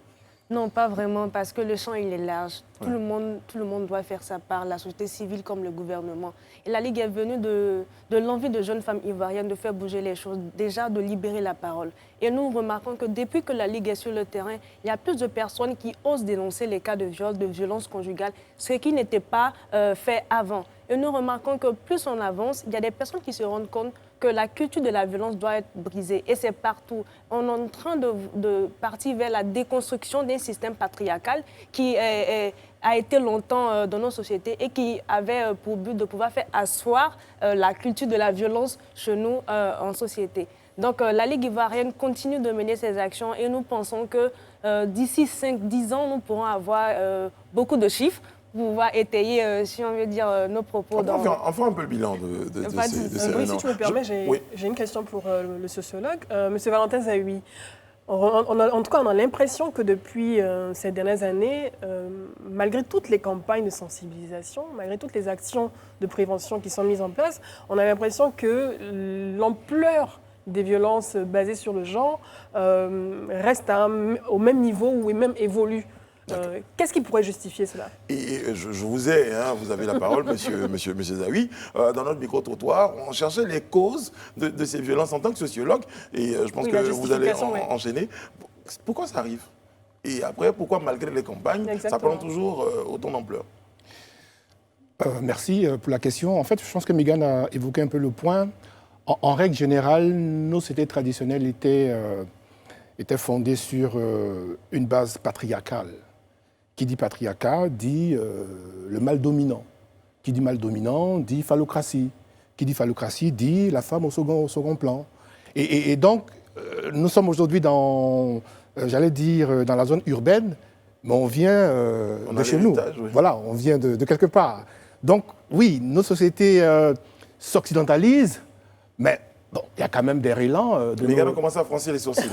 Non, pas vraiment, parce que le champ, il est large. Tout le monde doit faire sa part, la société civile comme le gouvernement. Et la Ligue est venue de l'envie de jeunes femmes ivoiriennes de faire bouger les choses, déjà de libérer la parole. Et nous remarquons que depuis que la Ligue est sur le terrain, il y a plus de personnes qui osent dénoncer les cas de viol, de violence conjugale, ce qui n'était pas fait avant. Et nous remarquons que plus on avance, il y a des personnes qui se rendent compte que la culture de la violence doit être brisée. Et c'est partout. On est en train de partir vers la déconstruction d'un système patriarcal qui a été longtemps dans nos sociétés et qui avait pour but de pouvoir faire asseoir la culture de la violence chez nous en société. Donc la Ligue ivoirienne continue de mener ses actions et nous pensons que d'ici 5-10 ans, nous pourrons avoir beaucoup de chiffres pour pouvoir étayer, si on veut dire, nos propos. On fait un peu le bilan de ces Oui, si tu me permets, j'ai une question pour le sociologue. Monsieur Valentin Zahui, en tout cas, on a l'impression que depuis ces dernières années, malgré toutes les campagnes de sensibilisation, malgré toutes les actions de prévention qui sont mises en place, on a l'impression que l'ampleur des violences basées sur le genre reste au même niveau ou même évolue. Qu'est-ce qui pourrait justifier cela? Et je vous ai, vous avez la parole, monsieur Zahui. Dans notre micro-trottoir, on cherchait les causes de ces violences en tant que sociologue. Et je pense que vous allez enchaîner. Pourquoi ça arrive? Et après, pourquoi malgré les campagnes, ça prend toujours autant d'ampleur? Merci pour la question. En fait, je pense que Mégane a évoqué un peu le point. En règle générale, nos sociétés traditionnelles étaient fondées sur une base patriarcale. Qui dit patriarcat dit le mal dominant. Qui dit mal dominant dit phallocratie. Qui dit phallocratie dit la femme au second plan. Et donc, nous sommes aujourd'hui dans, j'allais dire, dans la zone urbaine, mais on vient de chez nous. Oui. Voilà, on vient de quelque part. Donc, oui, nos sociétés s'occidentalisent, mais bon, il y a quand même des relents. Les gars ont commencé à froncir les sourcils.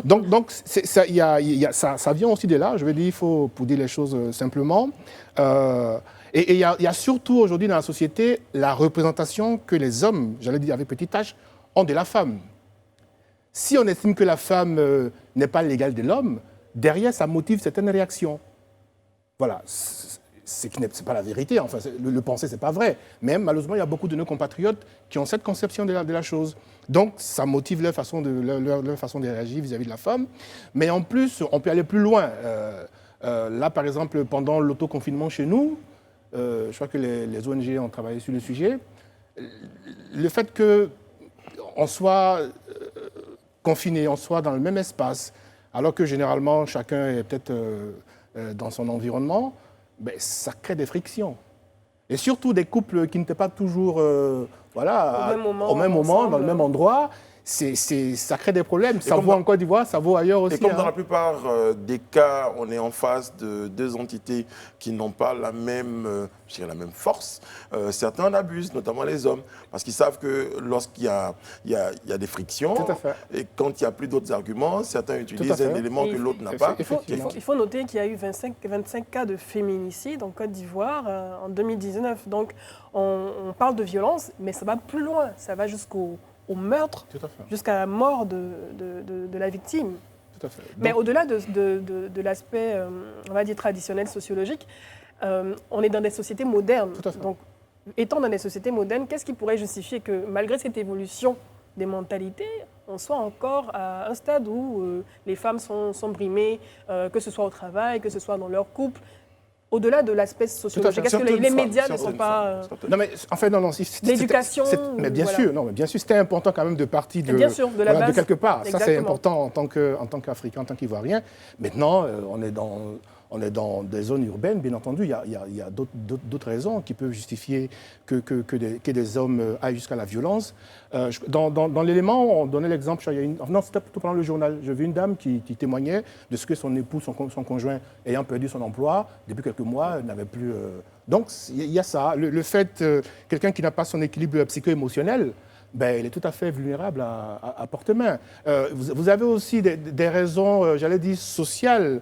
Donc ça vient aussi de là. Je veux dire, il faut, pour dire les choses simplement. Et il y a surtout aujourd'hui dans la société la représentation que les hommes, j'allais dire avec petit h, ont de la femme. Si on estime que la femme n'est pas l'égale de l'homme, derrière, ça motive certaines réactions. Voilà. C'est pas la vérité, enfin, le penser, c'est pas vrai. Mais malheureusement, il y a beaucoup de nos compatriotes qui ont cette conception de la chose. Donc, ça motive leur façon de réagir vis-à-vis de la femme. Mais en plus, on peut aller plus loin. Là, par exemple, pendant l'autoconfinement chez nous, je crois que les ONG ont travaillé sur le sujet. Le fait qu'on soit confiné, on soit dans le même espace, alors que généralement, chacun est peut-être dans son environnement, ben, ça crée des frictions. Et surtout des couples qui n'étaient pas toujours au même moment, dans le même endroit, ça crée des problèmes. Ça vaut en Côte d'Ivoire, ça vaut ailleurs aussi. Et comme dans la plupart des cas, on est en face de deux entités qui n'ont pas la même force, certains en abusent, notamment les hommes, parce qu'ils savent que lorsqu'il y a des frictions, et quand il n'y a plus d'autres arguments, certains utilisent un élément que l'autre n'a pas. Il faut noter qu'il y a eu 25 cas de féminicide en Côte d'Ivoire en 2019. Donc on parle de violence, mais ça va plus loin, ça va jusqu'au meurtre, jusqu'à la mort de la victime. Tout à fait. Mais au-delà de l'aspect, on va dire, traditionnel, sociologique, on est dans des sociétés modernes. Donc, étant dans des sociétés modernes, qu'est-ce qui pourrait justifier que, malgré cette évolution des mentalités, on soit encore à un stade où les femmes sont brimées, que ce soit au travail, que ce soit dans leur couple? au-delà de l'aspect sociologique? Est-ce que les médias ne sont pas... Non, mais en fait, non. L'éducation... Mais bien sûr, non, mais bien sûr, c'était important quand même de partir de, bien sûr, de la base. De quelque part. Exactement. Ça, c'est important en tant qu'Africain, en tant qu'Ivoirien. Maintenant, on est dans des zones urbaines, bien entendu. Il y a d'autres raisons qui peuvent justifier que des hommes aillent jusqu'à la violence. Dans l'élément, on donnait l'exemple, non, c'était plutôt pendant le journal. J'ai vu une dame qui témoignait de ce que son époux, son conjoint, ayant perdu son emploi, depuis quelques mois, n'avait plus... Donc, il y a ça. Le fait, quelqu'un qui n'a pas son équilibre psycho-émotionnel, il est tout à fait vulnérable à porter main. Vous avez aussi des raisons, j'allais dire, sociales,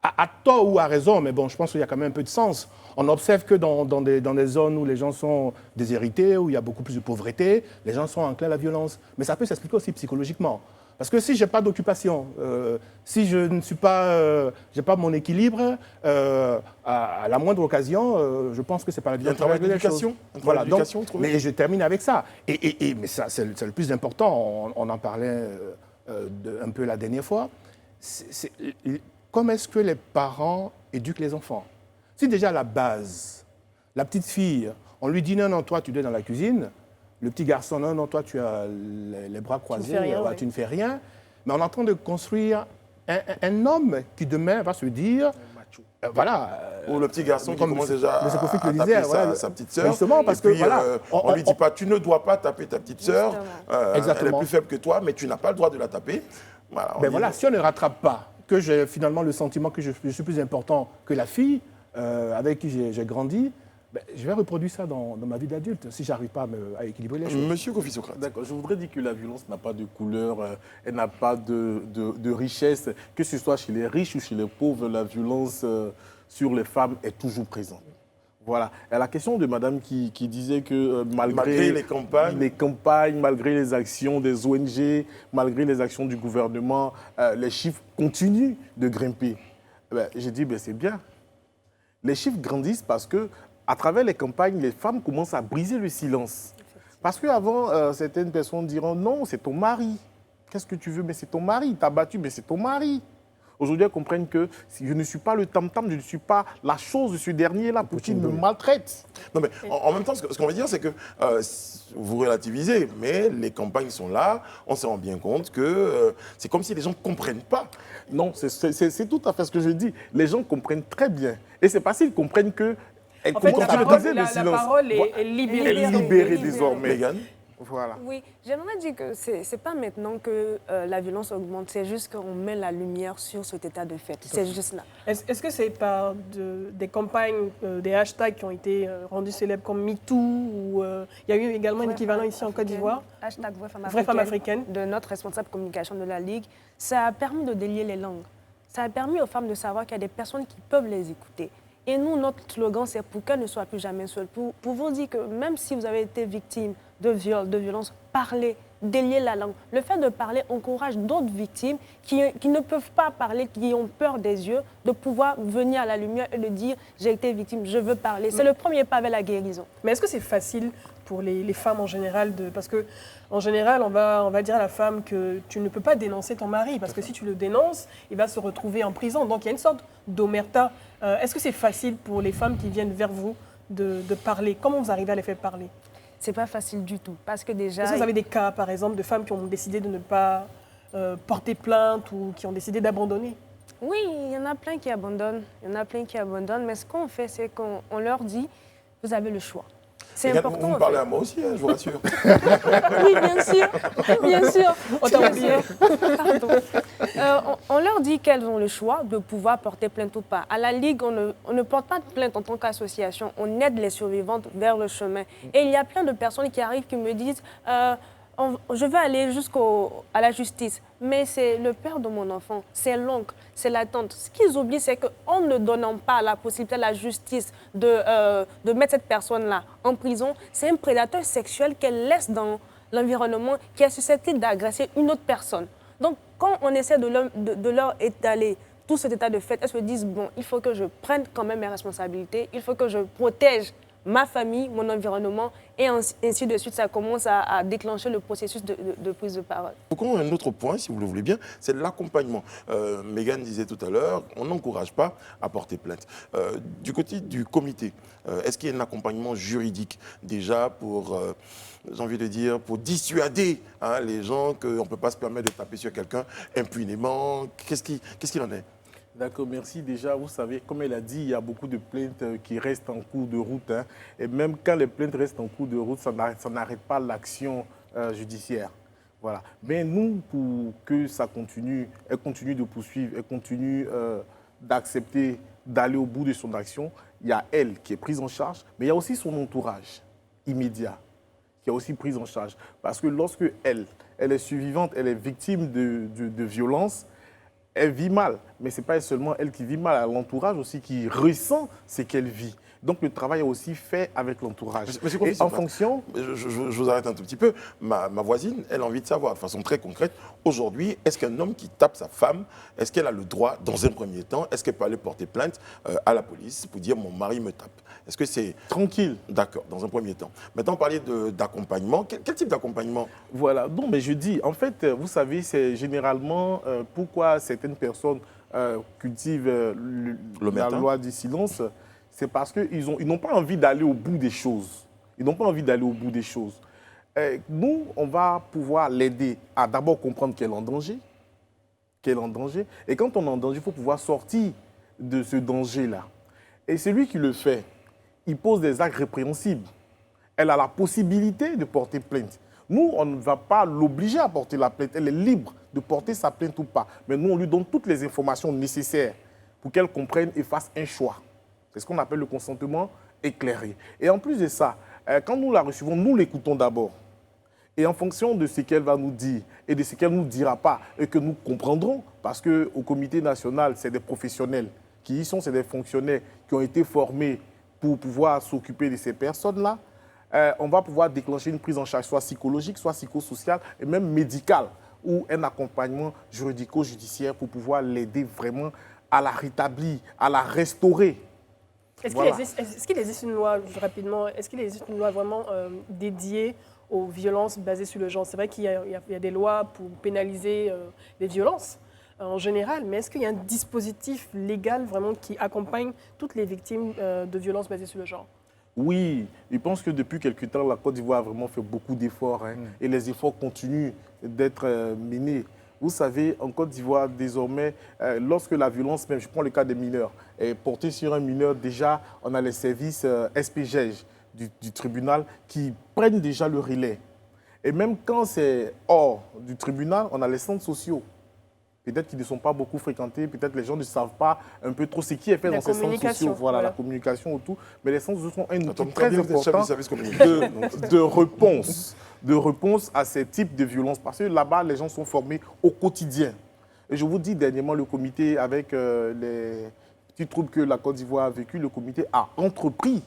à tort ou à raison, mais bon, je pense qu'il y a quand même un peu de sens. On observe que dans des zones où les gens sont déshérités, où il y a beaucoup plus de pauvreté, les gens sont enclins à la violence. Mais ça peut s'expliquer aussi psychologiquement. Parce que si je n'ai pas d'occupation, si je ne suis pas, j'ai pas mon équilibre, à la moindre occasion, je pense que ce n'est pas la violence. Il y a un travail d'éducation. Voilà, donc, mais je termine avec ça. Mais ça, c'est le plus important. On en parlait un peu la dernière fois. Comment est-ce que les parents éduquent les enfants? Si déjà à la base, la petite fille, on lui dit non, toi tu es dans la cuisine, le petit garçon, non, toi tu as les bras croisés, tu ne fais rien. Mais on est en train de construire un homme qui demain va se dire, ou le petit garçon qui commence déjà à taper sa petite sœur. Justement, parce que on ne lui dit pas, tu ne dois pas taper ta petite sœur, elle est plus faible que toi, mais tu n'as pas le droit de la taper. Si on ne rattrape pas, que j'ai finalement le sentiment que je suis plus important que la fille avec qui j'ai grandi, je vais reproduire ça dans ma vie d'adulte si je n'arrive pas à équilibrer les choses. Monsieur Kofi Socrate. D'accord, je voudrais dire que la violence n'a pas de couleur, elle n'a pas de richesse. Que ce soit chez les riches ou chez les pauvres, la violence sur les femmes est toujours présente. Voilà. Et la question de madame qui disait que malgré les campagnes, malgré les actions des ONG, malgré les actions du gouvernement, les chiffres continuent de grimper. J'ai dit, c'est bien. Les chiffres grandissent parce que à travers les campagnes, les femmes commencent à briser le silence. Parce qu'avant, certaines personnes diront, non, c'est ton mari. Qu'est-ce que tu veux? Mais c'est ton mari. T'as battu, mais c'est ton mari. Aujourd'hui, elles comprennent que je ne suis pas le tam-tam, je ne suis pas la chose de ce dernier-là pour qu'il me maltraite. Non, mais en même temps, ce qu'on veut dire, c'est que vous relativisez, mais les campagnes sont là, on se rend bien compte que c'est comme si les gens ne comprennent pas. Non, c'est tout à fait ce que je dis. Les gens comprennent très bien. Et c'est parce qu'ils comprennent que... En fait, la parole est libérée. Elle est libérée désormais. Mégane. Voilà. Oui, j'aimerais dire que ce n'est pas maintenant que la violence augmente, c'est juste qu'on met la lumière sur cet état de fait. C'est juste là. Est-ce que c'est par des campagnes, des hashtags qui ont été rendus célèbres comme MeToo ou il y a eu également un équivalent ici en Côte d'Ivoire? Hashtag Vraie femme africaine. De notre responsable communication de la Ligue. Ça a permis de délier les langues. Ça a permis aux femmes de savoir qu'il y a des personnes qui peuvent les écouter. Et nous, notre slogan, c'est pour qu'elles ne soient plus jamais seules. Pour vous dire que même si vous avez été victime de viol, de violence, parlez, déliez la langue. Le fait de parler encourage d'autres victimes qui ne peuvent pas parler, qui ont peur des yeux, de pouvoir venir à la lumière et de dire « j'ai été victime, je veux parler ». C'est le premier pas vers la guérison. Mais est-ce que c'est facile pour les femmes en général parce que en général, on va dire à la femme que tu ne peux pas dénoncer ton mari parce que si tu le dénonces, il va se retrouver en prison. Donc il y a une sorte d'omerta. Est-ce que c'est facile pour les femmes qui viennent vers vous de parler? Comment vous arrivez à les faire parler? C'est pas facile du tout parce que déjà... Est-ce que vous avez des cas, par exemple, de femmes qui ont décidé de ne pas porter plainte ou qui ont décidé d'abandonner? Oui, il y en a plein qui abandonnent. Mais ce qu'on fait, c'est qu'on leur dit, vous avez le choix. C'est important. Vous me parlez à moi aussi, je vous rassure. Oui, bien sûr. On t'a oublié. On leur dit qu'elles ont le choix de pouvoir porter plainte ou pas. À la Ligue, on ne porte pas de plainte en tant qu'association. On aide les survivantes vers le chemin. Et il y a plein de personnes qui arrivent qui me disent je veux aller jusqu'à la justice, mais c'est le père de mon enfant, c'est l'oncle, c'est la tante. Ce qu'ils oublient, c'est qu'en ne donnant pas la possibilité à la justice de mettre cette personne-là en prison, c'est un prédateur sexuel qu'elle laisse dans l'environnement qui est susceptible d'agresser une autre personne. Donc, quand on essaie de leur étaler tout cet état de fait, elles se disent, bon, il faut que je prenne quand même mes responsabilités, il faut que je protège ma famille, mon environnement, et ainsi de suite. Ça commence à déclencher le processus de prise de parole. Pourquoi un autre point, si vous le voulez bien, c'est l'accompagnement. Mégane disait tout à l'heure, on n'encourage pas à porter plainte. Du côté du comité, est-ce qu'il y a un accompagnement juridique déjà pour, j'ai envie de dire, pour dissuader les gens qu'on ne peut pas se permettre de taper sur quelqu'un impunément? Qu'est-ce qu'il en est? D'accord, merci. Déjà, vous savez, comme elle a dit, il y a beaucoup de plaintes qui restent en cours de route. Hein, et même quand les plaintes restent en cours de route, ça n'arrête pas l'action judiciaire. Voilà. Mais nous, pour que ça continue, elle continue de poursuivre, elle continue d'accepter d'aller au bout de son action, il y a elle qui est prise en charge, mais il y a aussi son entourage immédiat qui est aussi prise en charge. Parce que lorsque elle est survivante, elle est victime de violence, elle vit mal. Mais ce n'est pas seulement elle qui vit mal, elle a l'entourage aussi qui ressent ce qu'elle vit. Donc le travail est aussi fait avec l'entourage. Et en fonction... Je vous arrête un tout petit peu. Ma voisine, elle a envie de savoir de façon très concrète, aujourd'hui, est-ce qu'un homme qui tape sa femme, est-ce qu'elle a le droit, dans un premier temps, est-ce qu'elle peut aller porter plainte à la police pour dire « mon mari me tape » ? Est-ce que c'est... Tranquille. D'accord, dans un premier temps. Maintenant, parler d'accompagnement. Quel type d'accompagnement? Voilà, non, mais je dis, en fait, vous savez, c'est généralement pourquoi certaines personnes cultivent la loi du silence, c'est parce qu'ils n'ont pas envie d'aller au bout des choses. Ils n'ont pas envie d'aller au bout des choses. Nous, on va pouvoir l'aider à d'abord comprendre qu'elle est en danger. Et quand on est en danger, il faut pouvoir sortir de ce danger-là. Et celui qui le fait, il pose des actes répréhensibles. Elle a la possibilité de porter plainte. Nous, on ne va pas l'obliger à porter la plainte. Elle est libre de porter sa plainte ou pas. Mais nous, on lui donne toutes les informations nécessaires pour qu'elle comprenne et fasse un choix. C'est ce qu'on appelle le consentement éclairé. Et en plus de ça, quand nous la recevons, nous l'écoutons d'abord. Et en fonction de ce qu'elle va nous dire et de ce qu'elle ne nous dira pas et que nous comprendrons, parce qu'au comité national, c'est des professionnels qui y sont, c'est des fonctionnaires qui ont été formés pour pouvoir s'occuper de ces personnes-là, on va pouvoir déclencher une prise en charge soit psychologique, soit psychosociale et même médicale ou un accompagnement juridico-judiciaire pour pouvoir l'aider vraiment à la rétablir, à la restaurer. Est-ce qu'il existe une loi, rapidement, est-ce qu'il existe une loi vraiment dédiée aux violences basées sur le genre? C'est vrai qu'il y a des lois pour pénaliser les violences en général, mais est-ce qu'il y a un dispositif légal vraiment qui accompagne toutes les victimes de violences basées sur le genre? Oui, je pense que depuis quelque temps, la Côte d'Ivoire a vraiment fait beaucoup d'efforts et les efforts continuent d'être menés. Vous savez, en Côte d'Ivoire, désormais, lorsque la violence, même je prends le cas des mineurs, est portée sur un mineur, déjà, on a les services SPGEJ du tribunal qui prennent déjà le relais. Et même quand c'est hors du tribunal, on a les centres sociaux. Peut-être qu'ils ne sont pas beaucoup fréquentés, peut-être les gens ne savent pas un peu trop ce qui est fait dans ces centres sociaux. Voilà, la communication autour. Mais les centres sociaux sont un outil très important de réponse à ces types de violences. Parce que là-bas, les gens sont formés au quotidien. Et je vous dis, dernièrement, le comité, avec les petits troubles que la Côte d'Ivoire a vécu, le comité a entrepris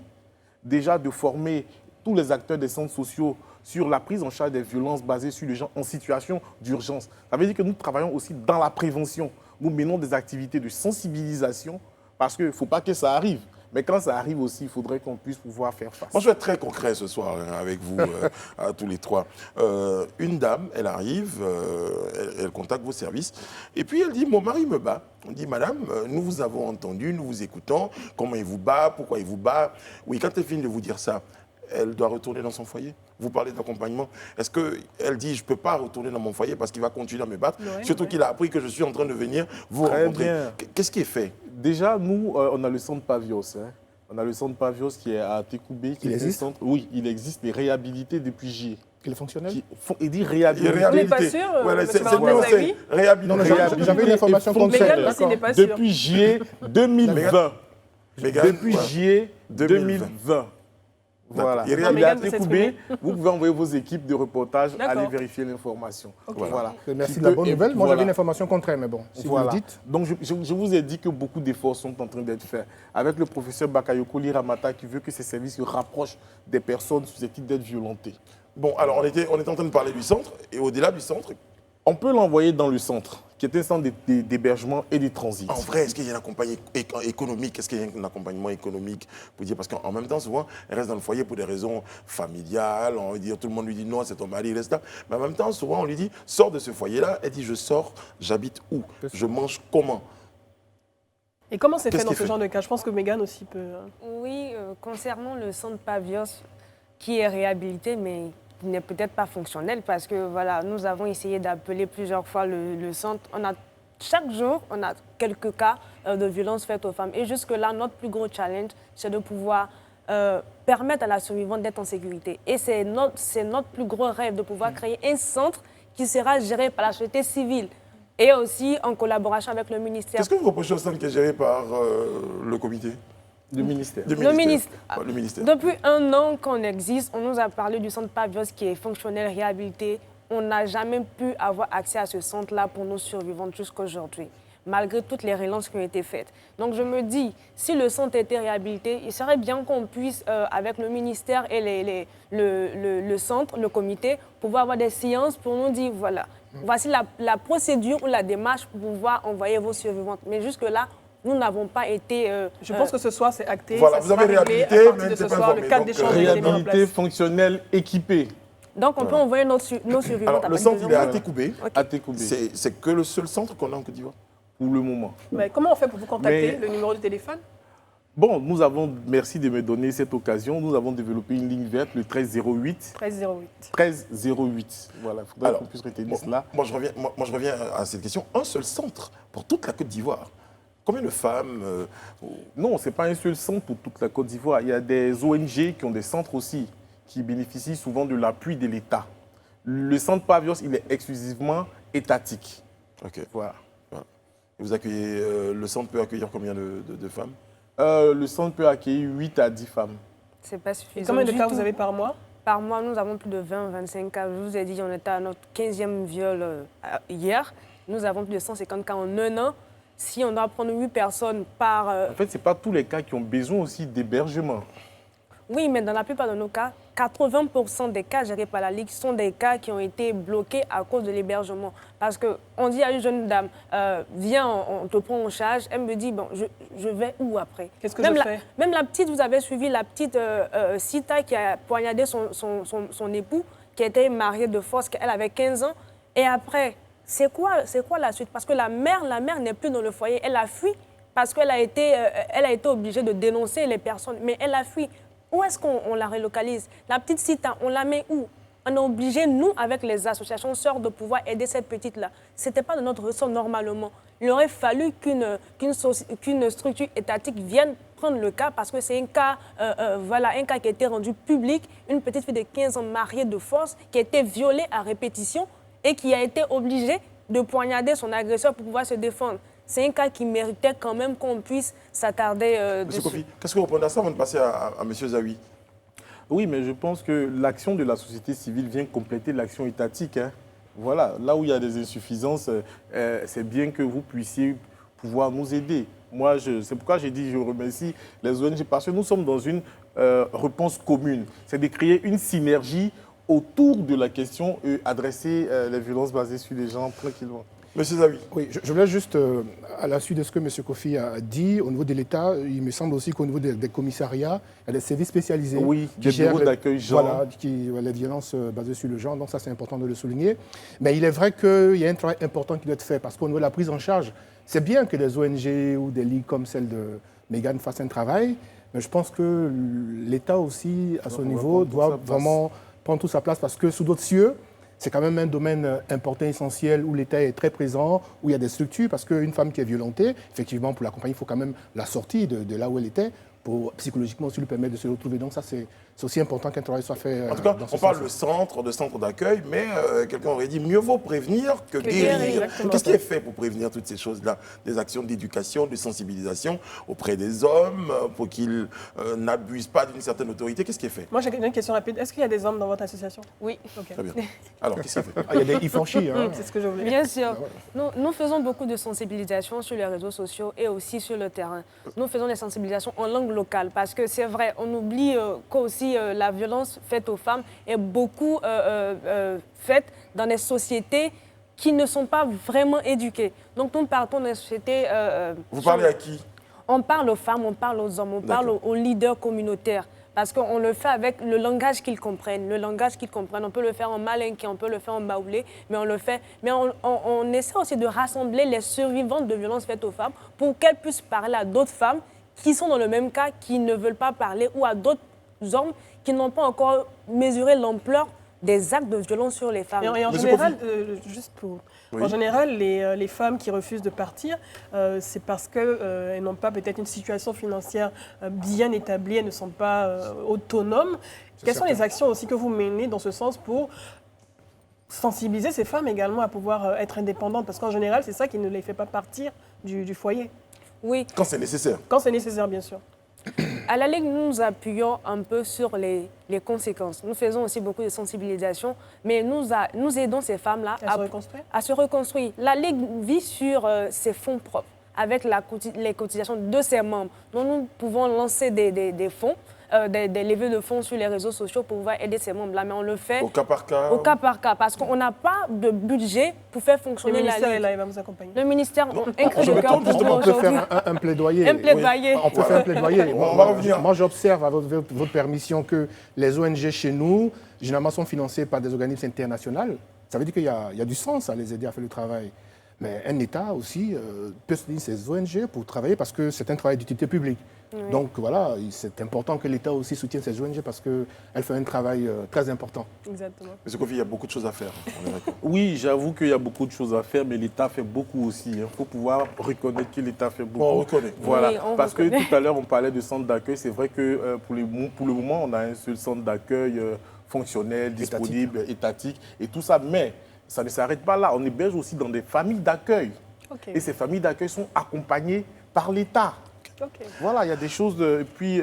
déjà de former tous les acteurs des centres sociaux sur la prise en charge des violences basées sur les gens en situation d'urgence. Ça veut dire que nous travaillons aussi dans la prévention. Nous menons des activités de sensibilisation parce qu'il ne faut pas que ça arrive. Mais quand ça arrive aussi, il faudrait qu'on puisse pouvoir faire face. Moi, je vais être très concret ce soir avec vous, à tous les trois. Une dame, elle arrive, elle contacte vos services, et puis elle dit « Mon mari me bat ». On dit « Madame, nous vous avons entendu, nous vous écoutons, comment il vous bat, pourquoi il vous bat ». Oui, quand elle finit de vous dire ça, elle doit retourner dans son foyer. Vous parlez d'accompagnement. Est-ce qu'elle dit « Je ne peux pas retourner dans mon foyer parce qu'il va continuer à me battre », surtout qu'il a appris que je suis en train de venir vous rencontrer. Qu'est-ce qui est fait? Déjà, nous, on a le centre Pavios. On a le centre Pavios qui est à Tékoubé. Il existe? Oui, il existe, mais réhabilité depuis J. Il est fonctionnel? Il dit réhabilité. On n'est pas sûr, c'est réhabilité. J'avais une information concrète. Depuis juillet 2020. Depuis juillet 2020. Voilà. Il est à Tékoubé. Vous pouvez envoyer vos équipes de reportage, aller vérifier l'information. Voilà. Merci de la bonne nouvelle. Moi, j'avais une information contraire, mais bon, si vous le dites. Donc, je vous ai dit que beaucoup d'efforts sont en train d'être faits. Avec le professeur Bakayoko Liramata qui veut que ces services se rapprochent des personnes susceptibles d'être violentées. Bon, alors on était en train de parler du centre, et au-delà du centre, on peut l'envoyer dans le centre, qui est un centre d'hébergement et de transit. En vrai, est-ce qu'il y a un accompagnement économique? Est-ce qu'il y a un accompagnement économique pour dire, parce qu'en même temps, souvent, elle reste dans le foyer pour des raisons familiales. On va dire, tout le monde lui dit non, c'est ton mari, il reste là. Mais en même temps, souvent, on lui dit, sors de ce foyer-là. Elle dit, je sors, j'habite où? Je mange comment? Et comment c'est fait dans ce genre de cas? Je pense que Mégane aussi peut... Oui, concernant le centre Pavios, qui est réhabilité, mais qui n'est peut-être pas fonctionnel, parce que voilà, nous avons essayé d'appeler plusieurs fois le centre. Chaque jour, on a quelques cas de violences faites aux femmes. Et jusque-là, notre plus gros challenge, c'est de pouvoir permettre à la survivante d'être en sécurité. Et c'est notre plus gros rêve de pouvoir créer un centre qui sera géré par la société civile et aussi en collaboration avec le ministère. Qu'est-ce que vous reprochez au centre qui est géré par le comité? Le ministère. Le ministère. Depuis 1 an qu'on existe, on nous a parlé du centre Pavios qui est fonctionnel, réhabilité. On n'a jamais pu avoir accès à ce centre-là pour nos survivantes jusqu'à aujourd'hui, malgré toutes les relances qui ont été faites. Donc je me dis, si le centre était réhabilité, il serait bien qu'on puisse, avec le ministère et le centre, le comité, pouvoir avoir des séances pour nous dire, voilà, voici la procédure ou la démarche pour pouvoir envoyer vos survivantes. Mais jusque-là, nous n'avons pas été... je pense que ce soir, c'est acté. Voilà, vous avez réhabilité, mais ce soir, le cadre d'échange est mis en place. Réhabilité fonctionnelle équipée. Donc, on peut envoyer nos survivantes. Alors, le centre, il est à Tékoubé. Okay. C'est que le seul centre qu'on a en Côte d'Ivoire? Pour le moment. Mais comment on fait pour vous contacter? Le numéro de téléphone? Bon, nous avons, merci de me donner cette occasion, nous avons développé une ligne verte, le 1308. 1308. Voilà, il faudrait qu'on puisse retenir cela. Moi, je reviens à cette question. Un seul centre pour toute la Côte d'Ivoire. Combien de femmes Non, ce n'est pas un seul centre pour toute la Côte d'Ivoire. Il y a des ONG qui ont des centres aussi, qui bénéficient souvent de l'appui de l'État. Le centre Pavios, il est exclusivement étatique. Ok. Voilà. Et vous accueillez, le centre peut accueillir combien de femmes? Le centre peut accueillir 8 à 10 femmes. C'est pas suffisant. Et combien de cas vous avez par mois? Par mois, nous avons plus de 20-25 cas. Je vous ai dit, on était à notre 15e viol hier. Nous avons plus de 150 cas en 1 an. Si on doit prendre 8 personnes par... En fait, ce n'est pas tous les cas qui ont besoin aussi d'hébergement. Oui, mais dans la plupart de nos cas, 80% des cas gérés par la Ligue sont des cas qui ont été bloqués à cause de l'hébergement. Parce qu'on dit à une jeune dame, viens, on te prend en charge. Elle me dit, bon, je vais où après? Qu'est-ce que je fais? Même la petite, vous avez suivi la petite Sita qui a poignardé son époux, qui était marié de force, elle avait 15 ans. Et après... C'est quoi la suite? Parce que la mère n'est plus dans le foyer. Elle a fui parce qu'elle a été obligée de dénoncer les personnes. Mais elle a fui. Où est-ce qu'on la relocalise? La petite Sita, on la met où? On est obligé, nous, avec les associations sœurs, de pouvoir aider cette petite-là. Ce n'était pas de notre ressort normalement. Il aurait fallu qu'une structure étatique vienne prendre le cas parce que c'est un cas, un cas qui a été rendu public. Une petite fille de 15 ans mariée de force qui a été violée à répétition et qui a été obligé de poignarder son agresseur pour pouvoir se défendre. C'est un cas qui méritait quand même qu'on puisse s'attarder dessus. Monsieur Kofi, qu'est-ce que vous répondez à ça avant de passer à M. Zawi? Oui, mais je pense que l'action de la société civile vient compléter l'action étatique. Hein. Voilà, là où il y a des insuffisances, c'est bien que vous puissiez pouvoir nous aider. Moi, c'est pourquoi j'ai dit je remercie les ONG, parce que nous sommes dans une réponse commune. C'est de créer une synergie autour de la question et adresser les violences basées sur les gens tranquillement. Monsieur Zawi. Oui, je voulais juste, à la suite de ce que M. Kofi a dit, au niveau de l'État, il me semble aussi qu'au niveau des commissariats, il y a des services spécialisés qui gèrent bureaux d'accueil genre. Voilà, les violences basées sur le genre, donc ça c'est important de le souligner. Mais il est vrai qu'il y a un travail important qui doit être fait, parce qu'au niveau de la prise en charge, c'est bien que des ONG ou des ligues comme celle de Mégane fassent un travail, mais je pense que l'État aussi, à son niveau, doit vraiment prendre toute sa place, parce que sous d'autres cieux, c'est quand même un domaine important, essentiel, où l'État est très présent, où il y a des structures, parce qu'une femme qui est violentée, effectivement, pour l'accompagner, il faut quand même la sortir de là où elle était, pour psychologiquement aussi lui permettre de se retrouver. Donc ça, c'est aussi important qu'un travail soit fait. En tout cas, on parle de centre d'accueil, mais quelqu'un aurait dit mieux vaut prévenir que guérir. Qu'est-ce qui est fait pour prévenir toutes ces choses-là? Des actions d'éducation, de sensibilisation auprès des hommes, pour qu'ils n'abusent pas d'une certaine autorité. Qu'est-ce qui est fait? Moi, j'ai une question rapide. Est-ce qu'il y a des hommes dans votre association? Oui. Okay. Très bien. Alors, qu'est-ce qui est fait? Il y a des Ifanchi. Hein. C'est ce que je voulais. Bien sûr. Nous faisons beaucoup de sensibilisation sur les réseaux sociaux et aussi sur le terrain. Nous faisons des sensibilisations en langue locale, parce que c'est vrai, on oublie qu'aussi la violence faite aux femmes est beaucoup faite dans des sociétés qui ne sont pas vraiment éduquées. Donc nous partons d'une société... Vous parlez à qui? On parle aux femmes, on parle aux hommes, on parle aux leaders communautaires. Parce qu'on le fait avec le langage qu'ils comprennent. Le langage qu'ils comprennent, on peut le faire en malinqué, on peut le faire en baoulé, mais on le fait. Mais on essaie aussi de rassembler les survivantes de violences faites aux femmes pour qu'elles puissent parler à d'autres femmes qui sont dans le même cas, qui ne veulent pas parler, ou à d'autres hommes qui n'ont pas encore mesuré l'ampleur des actes de violence sur les femmes. Et en général, en général, les femmes qui refusent de partir, c'est parce qu'elles n'ont pas peut-être une situation financière bien établie, elles ne sont pas autonomes. Quelles sont les actions aussi que vous menez dans ce sens pour sensibiliser ces femmes également à pouvoir être indépendantes? Parce qu'en général, c'est ça qui ne les fait pas partir du foyer. Oui. Quand c'est nécessaire. Quand c'est nécessaire, bien sûr. À la Ligue, nous nous appuyons un peu sur les conséquences. Nous faisons aussi beaucoup de sensibilisation, mais nous aidons ces femmes-là à se reconstruire. La Ligue vit sur ses fonds propres, avec les cotisations de ses membres. Donc nous pouvons lancer des fonds, des levées de fonds sur les réseaux sociaux pour pouvoir aider ces membres-là, mais on le fait au cas par cas. Au cas par cas, parce qu'on n'a pas de budget pour faire fonctionner la Ligue. Le ministère est là, il va vous accompagner. Le ministère, on peut faire un plaidoyer. Un plaidoyer. Oui. On peut faire un plaidoyer. On va revenir. Moi, j'observe, avec votre permission, que les ONG chez nous, généralement, sont financées par des organismes internationaux. Ça veut dire qu'il y a du sens à les aider à faire le travail. Mais un État aussi peut soutenir ces ONG pour travailler parce que c'est un travail d'utilité publique. Oui. Donc voilà, c'est important que l'État aussi soutienne ces ONG parce qu'elles font un travail très important. Exactement. Monsieur Kofi, il y a beaucoup de choses à faire. Oui, j'avoue qu'il y a beaucoup de choses à faire, mais l'État fait beaucoup aussi. Il faut pouvoir reconnaître que l'État fait beaucoup. On reconnaît. Voilà, oui, parce que tout à l'heure, on parlait de centre d'accueil. C'est vrai que pour le moment, on a un seul centre d'accueil fonctionnel, disponible, étatique et tout ça. Mais ça ne s'arrête pas là. On héberge aussi dans des familles d'accueil. Okay. Et ces familles d'accueil sont accompagnées par l'État. Okay. Voilà, il y a des choses. Et puis,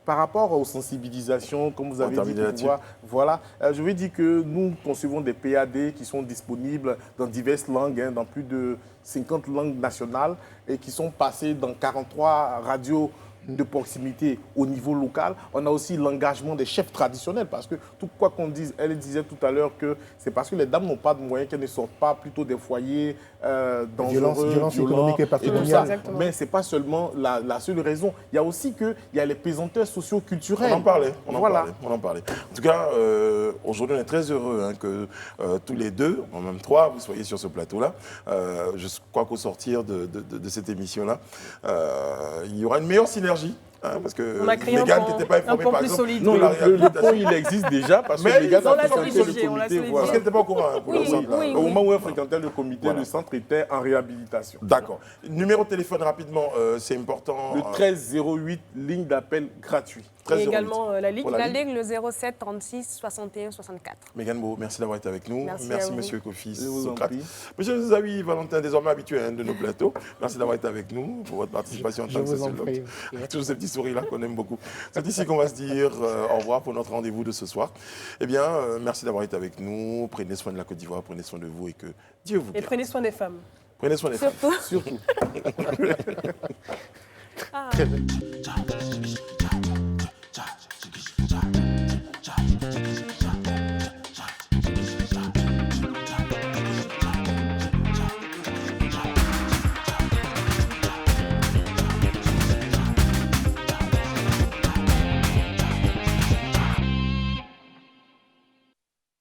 par rapport aux sensibilisations, comme vous avez dit, voilà, je vais dire que nous concevons des PAD qui sont disponibles dans diverses langues, dans plus de 50 langues nationales et qui sont passées dans 43 radios de proximité au niveau local. On a aussi l'engagement des chefs traditionnels parce que tout quoi qu'on dise, elle disait tout à l'heure que c'est parce que les dames n'ont pas de moyens qu'elles ne sortent pas plutôt des foyers dangereux, violence économique et patrimoniale. Mais ce n'est pas seulement la seule raison. Il y a aussi qu'il y a les pesanteurs socio-culturels. On en parlait. En tout cas, aujourd'hui, on est très heureux que tous les deux, ou même trois, vous soyez sur ce plateau-là. Je crois qu'au sortir de cette émission-là, il y aura une meilleure synergie. Parce que Mégane qui n'était pas informée par exemple. Solide. Non, le pont il existe déjà parce que Mégane a fréquenté le comité. Parce qu'elle n'était pas au courant. Au moment où elle fréquentait le comité, le centre était en réhabilitation. D'accord. Numéro de téléphone rapidement, c'est important. Le 1308, ligne d'appel gratuit. Et également la Ligue. La Ligue, le 07 36 61 64. Mégane Beau, merci d'avoir été avec nous. Merci Monsieur Kofi Socrate. Monsieur Zawi Valentin, désormais habitué de nos plateaux. Merci d'avoir été avec nous pour votre participation en tant que sociologue. Tous ces petits sourires-là qu'on aime beaucoup. C'est ici qu'on va se dire au revoir pour notre rendez-vous de ce soir. Eh bien, merci d'avoir été avec nous. Prenez soin de la Côte d'Ivoire, prenez soin de vous et que Dieu vous garde. Et prenez soin des femmes. Prenez soin des femmes. Surtout. Ah.